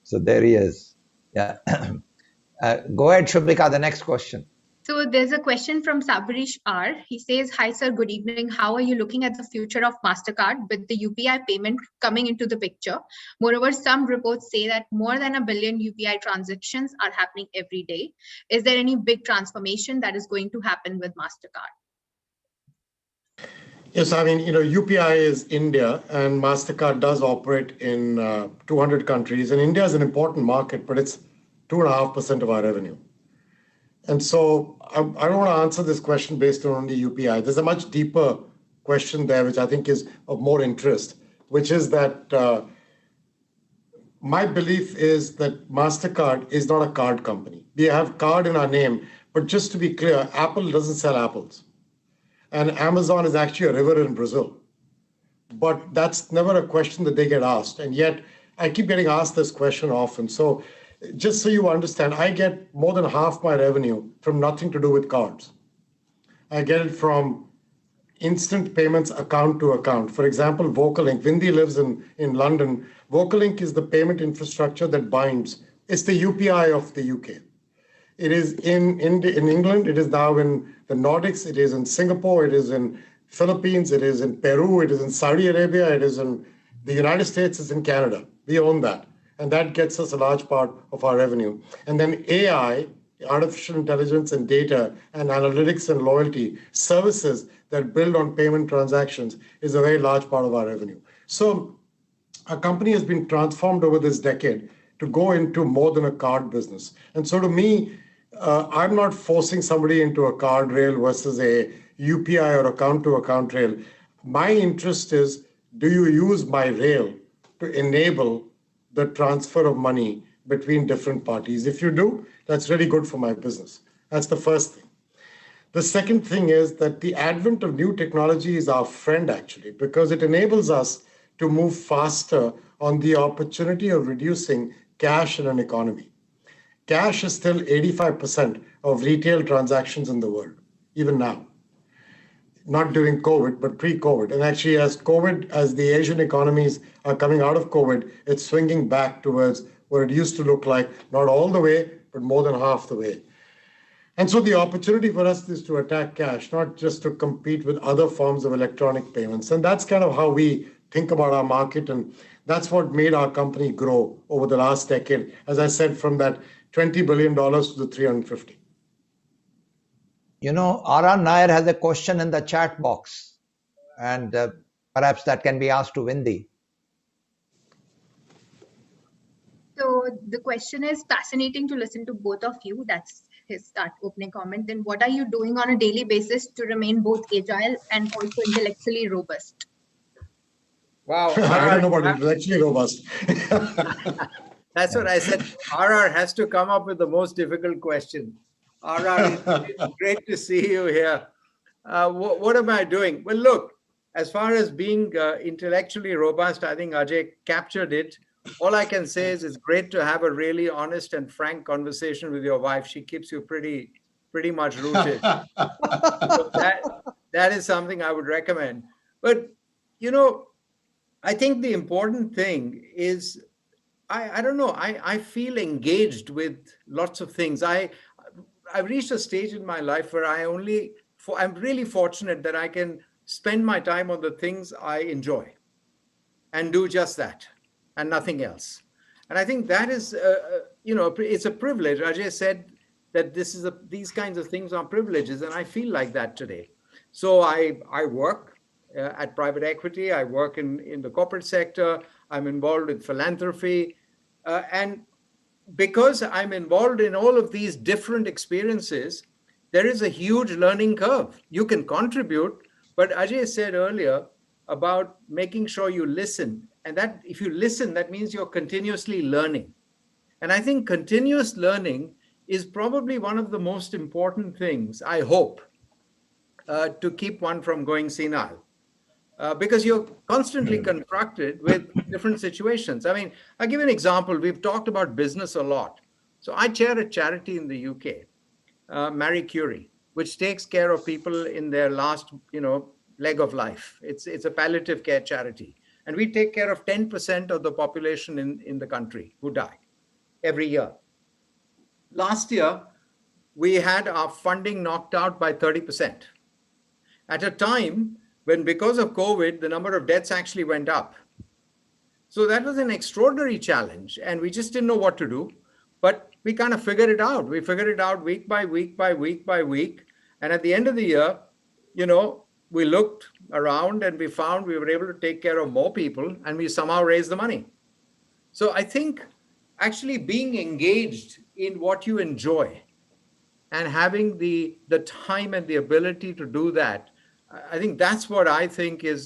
So there he is. Yeah. Go ahead, Shubhika, the next question. So there's a question from Sabarish R. He says, "Hi sir, good evening. How are you looking at the future of Mastercard with the UPI payment coming into the picture? Moreover, some reports say that more than 1 billion UPI transactions are happening every day. Is there any big transformation that is going to happen with Mastercard?" Yes, I mean, UPI is India, and MasterCard does operate in 200 countries. And India is an important market, but it's 2.5% of our revenue. And so I don't want to answer this question based on only UPI. There's a much deeper question there, which I think is of more interest, which is that my belief is that MasterCard is not a card company. We have card in our name, but just to be clear, Apple doesn't sell apples. And Amazon is actually a river in Brazil. But that's never a question that they get asked. And yet I keep getting asked this question often. So just so you understand, I get more than half my revenue from nothing to do with cards. I get it from instant payments account to account. For example, VocaLink. Vindi lives in London. VocaLink is the payment infrastructure that binds. It's the UPI of the UK. It is in England. It is now in the Nordics. It is in Singapore. It is in Philippines. It is in Peru. It is in Saudi Arabia. It is in the United States. It's in Canada. We own that. And that gets us a large part of our revenue. And then AI, artificial intelligence and data and analytics and loyalty services that build on payment transactions is a very large part of our revenue. So our company has been transformed over this decade to go into more than a card business. And so to me, I'm not forcing somebody into a card rail versus a UPI or account to account rail. My interest is, do you use my rail to enable the transfer of money between different parties? If you do, that's really good for my business. That's the first thing. The second thing is that the advent of new technology is our friend, actually, because it enables us to move faster on the opportunity of reducing cash in an economy. Cash is still 85% of retail transactions in the world, even now. Not during COVID, but pre-COVID. And actually, as the Asian economies are coming out of COVID, it's swinging back towards what it used to look like, not all the way, but more than half the way. And so the opportunity for us is to attack cash, not just to compete with other forms of electronic payments. And that's kind of how we think about our market. And that's what made our company grow over the last decade. As I said, from that $20 billion to the 350. R.R. Nair has a question in the chat box, and perhaps that can be asked to Vindi. So the question is, fascinating to listen to both of you. That's his opening comment. Then what are you doing on a daily basis to remain both agile and also intellectually robust? Wow. I don't know about intellectually robust. That's what I said. RR has to come up with the most difficult question. RR, it's great to see you here. What am I doing? Well, look, as far as being intellectually robust, I think Ajay captured it. All I can say is it's great to have a really honest and frank conversation with your wife. She keeps you pretty much rooted. So that is something I would recommend. But, I think the important thing is, I don't know, I feel engaged with lots of things. I've reached a stage in my life where I'm really fortunate that I can spend my time on the things I enjoy and do just that and nothing else. And I think that is, it's a privilege. Ajay said that these kinds of things are privileges, and I feel like that today. So I work at private equity. I work in the corporate sector. I'm involved with philanthropy. And because I'm involved in all of these different experiences, there is a huge learning curve. You can contribute, but Ajay said earlier about making sure you listen. And that if you listen, that means you're continuously learning. And I think continuous learning is probably one of the most important things, I hope, to keep one from going senile. Because you're constantly confronted with different situations. I mean, I'll give you an example. We've talked about business a lot. So I chair a charity in the UK, Marie Curie, which takes care of people in their last, leg of life. It's a palliative care charity. And we take care of 10% of the population in the country who die every year. Last year, we had our funding knocked out by 30%. At a time when, because of COVID, the number of deaths actually went up. So that was an extraordinary challenge, and we just didn't know what to do. But we kind of figured it out. We figured it out week by week by week by week. And at the end of the year, we looked around and we found we were able to take care of more people, and we somehow raised the money. So I think actually being engaged in what you enjoy and having the time and the ability to do that, I think that's what I think is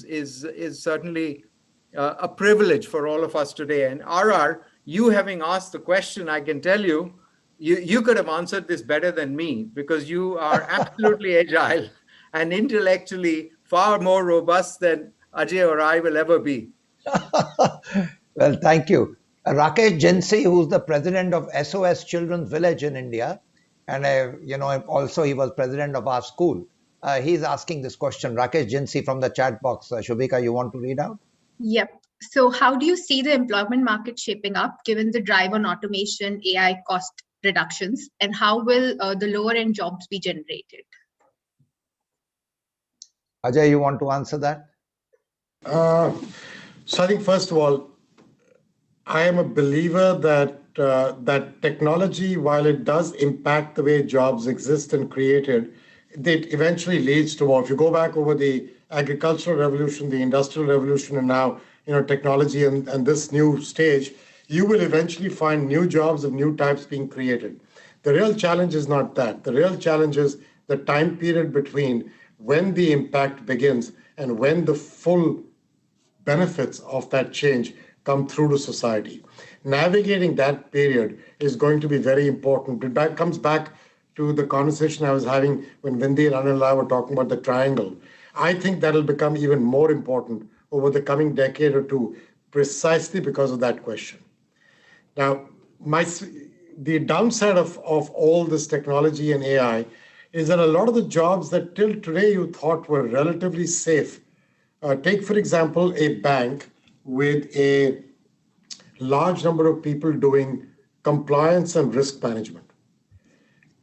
certainly a privilege for all of us today. And RR, you having asked the question, I can tell you, you could have answered this better than me, because you are absolutely agile and intellectually far more robust than Ajay or I will ever be. Well, thank you. Rakesh Jinsi, who's the president of SOS Children's Village in India, and also he was president of our school. He's asking this question. Rakesh Jinsi from the chat box. Shubhika, you want to read out? Yep. So how do you see the employment market shaping up given the drive on automation, AI cost reductions, and how will the lower end jobs be generated? Ajay, you want to answer that? So I think, first of all, I am a believer that technology, while it does impact the way jobs exist and created, it eventually leads to more. If you go back over the agricultural revolution, the industrial revolution, and now technology and this new stage, you will eventually find new jobs of new types being created. The real challenge is not that. The real challenge is the time period between when the impact begins and when the full benefits of that change come through to society. Navigating that period is going to be very important. That comes back to the conversation I was having when Vindi and Anil and I were talking about the triangle. I think that'll become even more important over the coming decade or two, precisely because of that question. Now, the downside of all this technology and AI is that a lot of the jobs that till today you thought were relatively safe, take, for example, a bank with a large number of people doing compliance and risk management.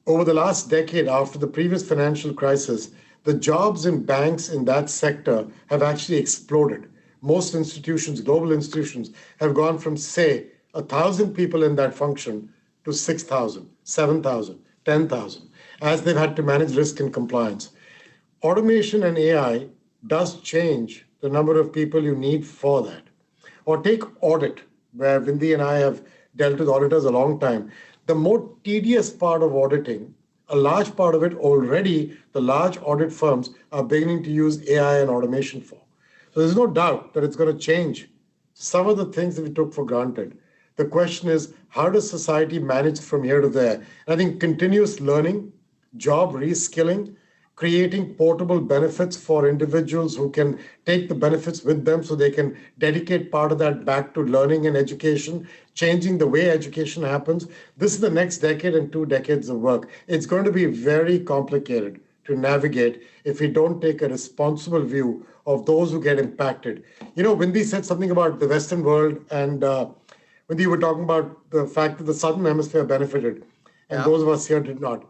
Over the last decade, after the previous financial crisis, the jobs in banks in that sector have actually exploded. Most institutions, global institutions, have gone from, say, 1,000 people in that function to 6,000, 7,000, 10,000, as they've had to manage risk and compliance. Automation and AI does change the number of people you need for that. Or take audit, where Vindi and I have dealt with auditors a long time. The more tedious part of auditing, a large part of it already, the large audit firms are beginning to use AI and automation for. So there's no doubt that it's going to change some of the things that we took for granted. The question is, how does society manage from here to there? And I think continuous learning, job reskilling, creating portable benefits for individuals who can take the benefits with them so they can dedicate part of that back to learning and education, changing the way education happens. This is the next decade and 2 decades of work. It's going to be very complicated to navigate if we don't take a responsible view of those who get impacted. Vindi said something about the Western world, and Vindi, you were talking about the fact that the Southern Hemisphere benefited, and those of us here did not.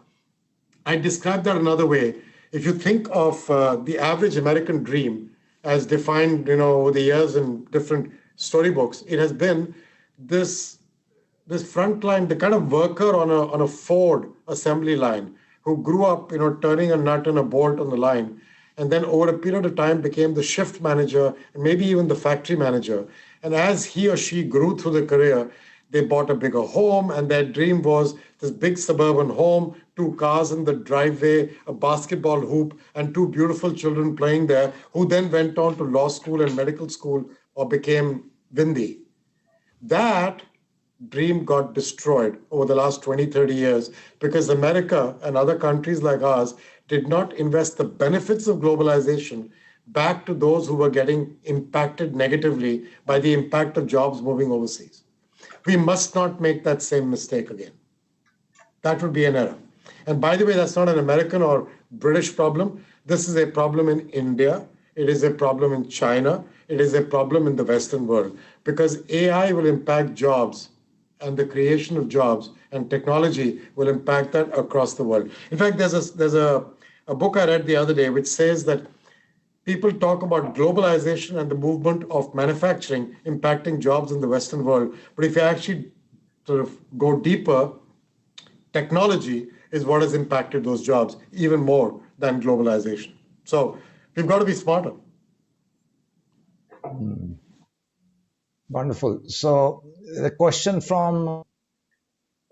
I described that another way. If you think of the average American dream as defined, over the years in different storybooks, it has been this frontline, the kind of worker on a Ford assembly line who grew up, turning a nut and a bolt on the line, and then over a period of time became the shift manager and maybe even the factory manager. And as he or she grew through the career, they bought a bigger home, and their dream was this big suburban home, 2 cars in the driveway, a basketball hoop, and 2 beautiful children playing there, who then went on to law school and medical school or became Vindi. That dream got destroyed over the last 20, 30 years because America and other countries like ours did not invest the benefits of globalization back to those who were getting impacted negatively by the impact of jobs moving overseas. We must not make that same mistake again. That would be an error. And by the way, that's not an American or British problem. This is a problem in India. It is a problem in China. It is a problem in the Western world, because AI will impact jobs, and the creation of jobs and technology will impact that across the world. In fact, there's a book I read the other day which says that people talk about globalization and the movement of manufacturing impacting jobs in the Western world. But if you actually sort of go deeper, technology is what has impacted those jobs even more than globalization. So we've got to be smarter. Wonderful. So the question from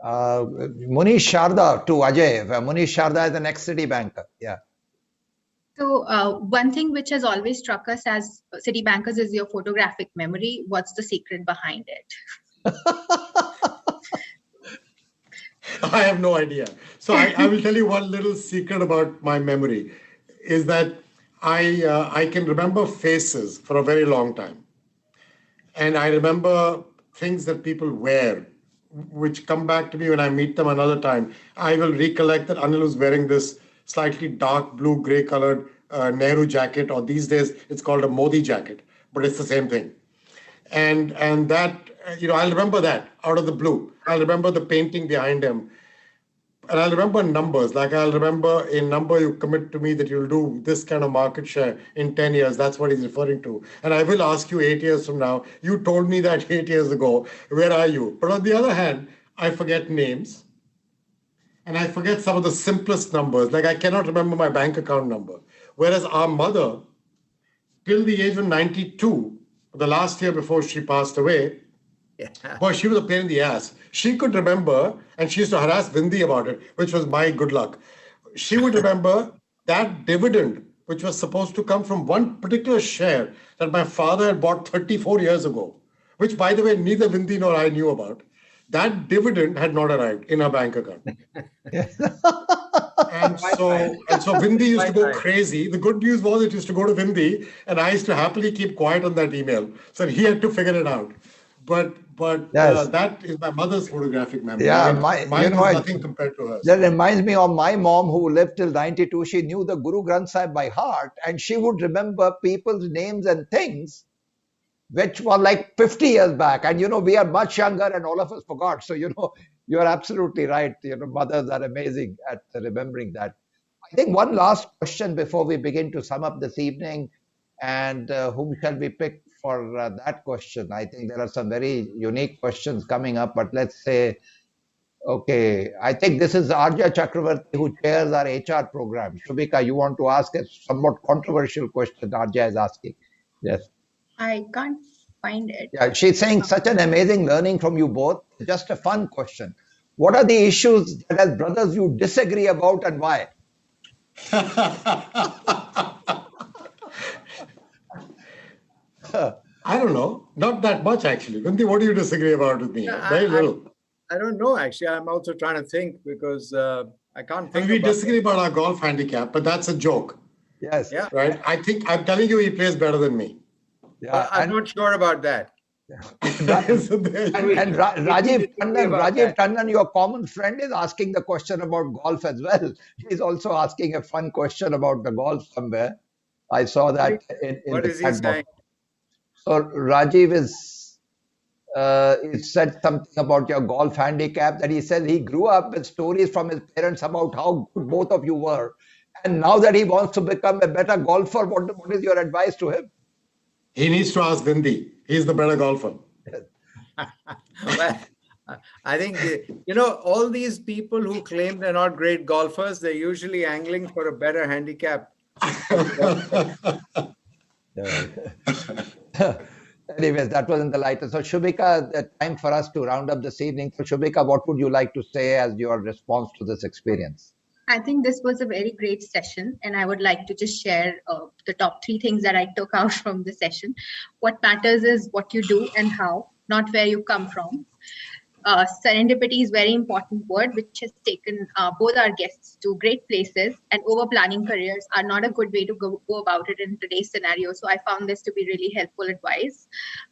Munish Sharda to Ajay. Munish Sharda is the next city banker. Yeah. So one thing which has always struck us as city bankers is your photographic memory. What's the secret behind it? I have no idea. So I will tell you one little secret about my memory is that I can remember faces for a very long time. And I remember things that people wear, which come back to me when I meet them another time. I will recollect that Anil was wearing this slightly dark blue, gray colored Nehru jacket, or these days it's called a Modi jacket, but it's the same thing. And that, I'll remember that out of the blue. I'll remember the painting behind him. And I'll remember numbers. Like I'll remember a number you commit to me that you'll do this kind of market share in 10 years. That's what he's referring to. And I will ask you 8 years from now, you told me that 8 years ago, where are you? But on the other hand, I forget names. And I forget some of the simplest numbers. Like I cannot remember my bank account number. Whereas our mother, till the age of 92, the last year before she passed away, boy, she was a pain in the ass. She could remember, and she used to harass Vindi about it, which was my good luck. She would remember that dividend, which was supposed to come from one particular share that my father had bought 34 years ago, which, by the way, neither Vindi nor I knew about. That dividend had not arrived in her bank account. And so Vindi used to go crazy. The good news was it used to go to Vindi, and I used to happily keep quiet on that email. So he had to figure it out. But Yes. that is my mother's photographic memory. Yeah, mine was nothing compared to hers. That reminds me of my mom who lived till 92. She knew the Guru Granth Sahib by heart, and she would remember people's names and things which were like 50 years back. And we are much younger and all of us forgot. So you're absolutely right. Mothers are amazing at remembering that. I think one last question before we begin to sum up this evening, and whom shall we pick for that question? I think there are some very unique questions coming up, but let's say, okay, I think this is Arja Chakravarti who chairs our HR program. Shubhika, you want to ask a somewhat controversial question Arja is asking? Yes. I can't find it. Yeah, she's saying such an amazing learning from you both. Just a fun question. What are the issues that as brothers you disagree about and why? I don't know. Not that much, actually. Vindi, what do you disagree about with me? Very little. I don't know, actually. I'm also trying to think because I can't think. We disagree about our golf handicap, but that's a joke. Yes. Yeah. Right? I'm telling you, he plays better than me. Yeah, I'm not sure about that. And Rajiv Tandon, your common friend, is asking the question about golf as well. He's also asking a fun question about the golf somewhere. I saw that in what the is he chat box. saying? So Rajiv he said something about your golf handicap, that he said he grew up with stories from his parents about how good both of you were. And now that he wants to become a better golfer, what is your advice to him? He needs to ask Vindi. He's the better golfer. Well, I think, all these people who claim they're not great golfers, they're usually angling for a better handicap. Anyways, that was in the light. So Shubhika, time for us to round up this evening. So Shubhika, what would you like to say as your response to this experience? I think this was a very great session, and I would like to just share the top 3 things that I took out from the session. What matters is what you do and how, not where you come from. Serendipity is a very important word, which has taken both our guests to great places, and over-planning careers are not a good way to go about it in today's scenario. So I found this to be really helpful advice.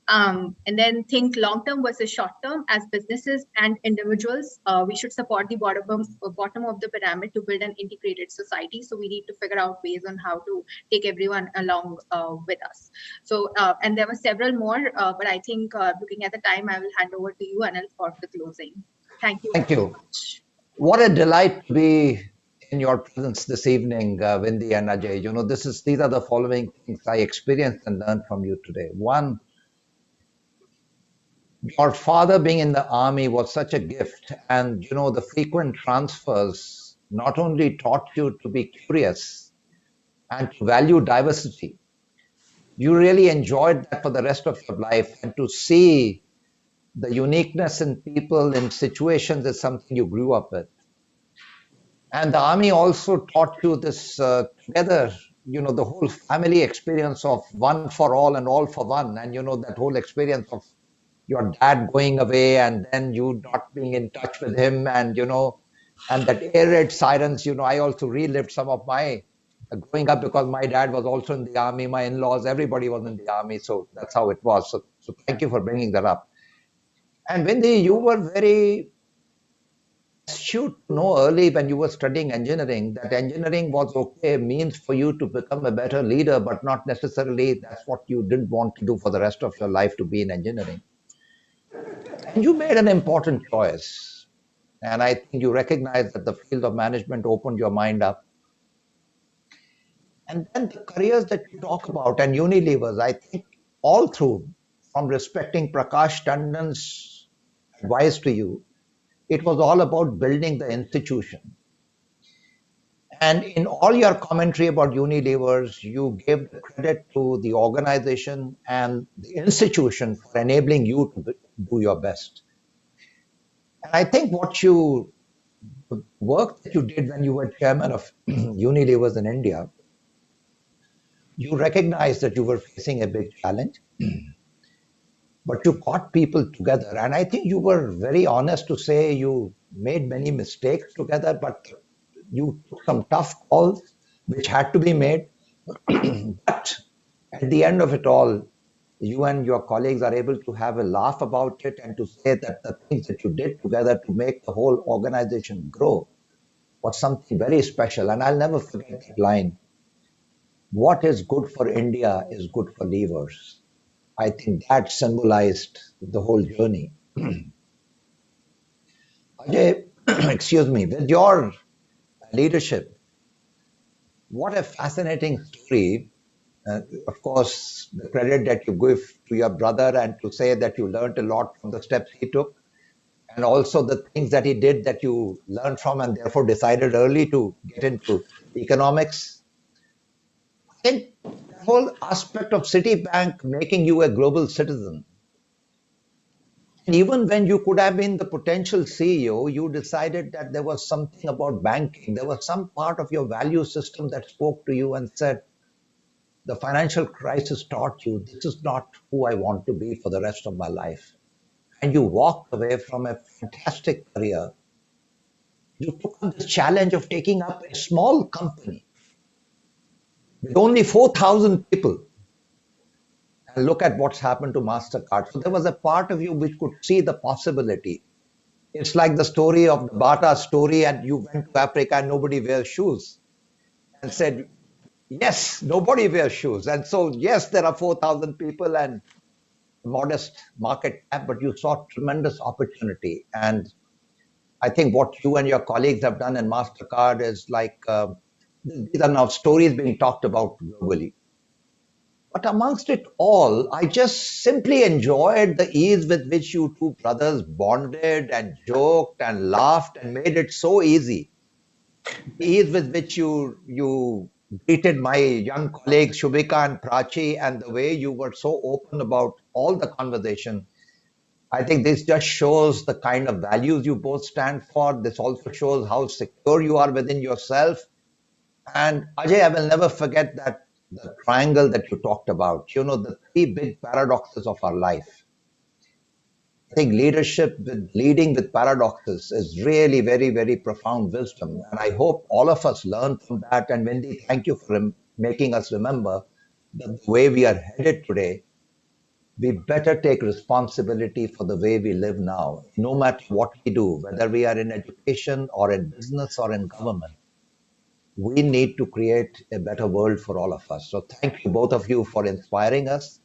And then think long-term versus short-term. As businesses and individuals, we should support the bottom of the pyramid to build an integrated society. So we need to figure out ways on how to take everyone along with us. So, and there were several more, but I think looking at the time, I will hand over to you, Anil, for the closing. Thank you. Thank you. What a delight to be in your presence this evening, Vindi and Ajay. These are the following things I experienced and learned from you today. One, your father being in the army was such a gift, and the frequent transfers not only taught you to be curious and to value diversity, you really enjoyed that for the rest of your life, and to see the uniqueness in people in situations is something you grew up with. And the army also taught you this together, the whole family experience of one for all and all for one, and that whole experience of your dad going away and then you not being in touch with him, and and that air raid sirens. I also relived some of my growing up, because my dad was also in the army, my in-laws, everybody was in the army, so that's how it was. So thank you for bringing that up. And Vindi, you were very astute to know early when you were studying engineering that engineering was okay means for you to become a better leader, but not necessarily that's what you didn't want to do for the rest of your life, to be in engineering. And you made an important choice. And I think you recognize that the field of management opened your mind up. And then the careers that you talk about and Unilevers, I think all through, from respecting Prakash Tandon's advice to you, it was all about building the institution. And in all your commentary about Unilevers, you gave the credit to the organization and the institution for enabling you to do your best. And I think the work that you did when you were chairman of Unilevers in India, you recognized that you were facing a big challenge, but you got people together. And I think you were very honest to say you made many mistakes together, but you took some tough calls which had to be made. But at the end of it all, you and your colleagues are able to have a laugh about it and to say that the things that you did together to make the whole organization grow was something very special. And I'll never forget that line. What is good for India is good for levers. I think that symbolized the whole journey. Ajay, excuse me, with your leadership, what a fascinating story. Of course, the credit that you give to your brother, and to say that you learned a lot from the steps he took, and also the things that he did that you learned from and therefore decided early to get into economics. I think the whole aspect of Citibank making you a global citizen. And even when you could have been the potential CEO, you decided that there was something about banking. There was some part of your value system that spoke to you and said, the financial crisis taught you this is not who I want to be for the rest of my life. And you walked away from a fantastic career. You took on this challenge of taking up a small company with only 4,000 people. And look at what's happened to Mastercard. So there was a part of you which could see the possibility. It's like the story of the Bata story, and you went to Africa and nobody wears shoes. And said, yes, nobody wears shoes. And so, yes, there are 4,000 people and modest market cap, but you saw tremendous opportunity. And I think what you and your colleagues have done in Mastercard is like, these are now stories being talked about globally. But amongst it all, I just simply enjoyed the ease with which you two brothers bonded and joked and laughed and made it so easy. The ease with which you greeted my young colleagues Shubhika and Prachi, and the way you were so open about all the conversation. I think this just shows the kind of values you both stand for. This also shows how secure you are within yourself. And Ajay, I will never forget that the triangle that you talked about, the three big paradoxes of our life. I think leading with paradoxes is really very, very profound wisdom. And I hope all of us learn from that. And Wendy, thank you for making us remember that the way we are headed today we better take responsibility for the way we live now, no matter what we do, whether we are in education or in business or in government. We need to create a better world for all of us. So thank you, both of you, for inspiring us.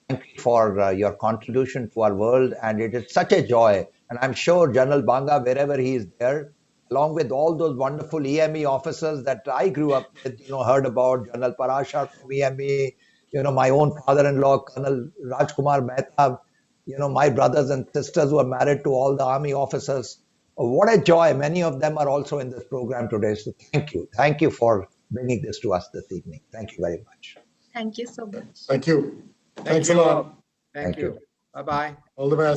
Thank you for your contribution to our world. And it is such a joy. And I'm sure General Banga, wherever he is there, along with all those wonderful EME officers that I grew up with, heard about, General Parashar from EME, my own father-in-law, Colonel Rajkumar Mehta, my brothers and sisters who are married to all the army officers. What a joy. Many of them are also in this program today. So thank you. Thank you for bringing this to us this evening. Thank you very much. Thank you so much. Thank you. Thank Thanks you a lot. all. Thank you. Bye-bye. All the best.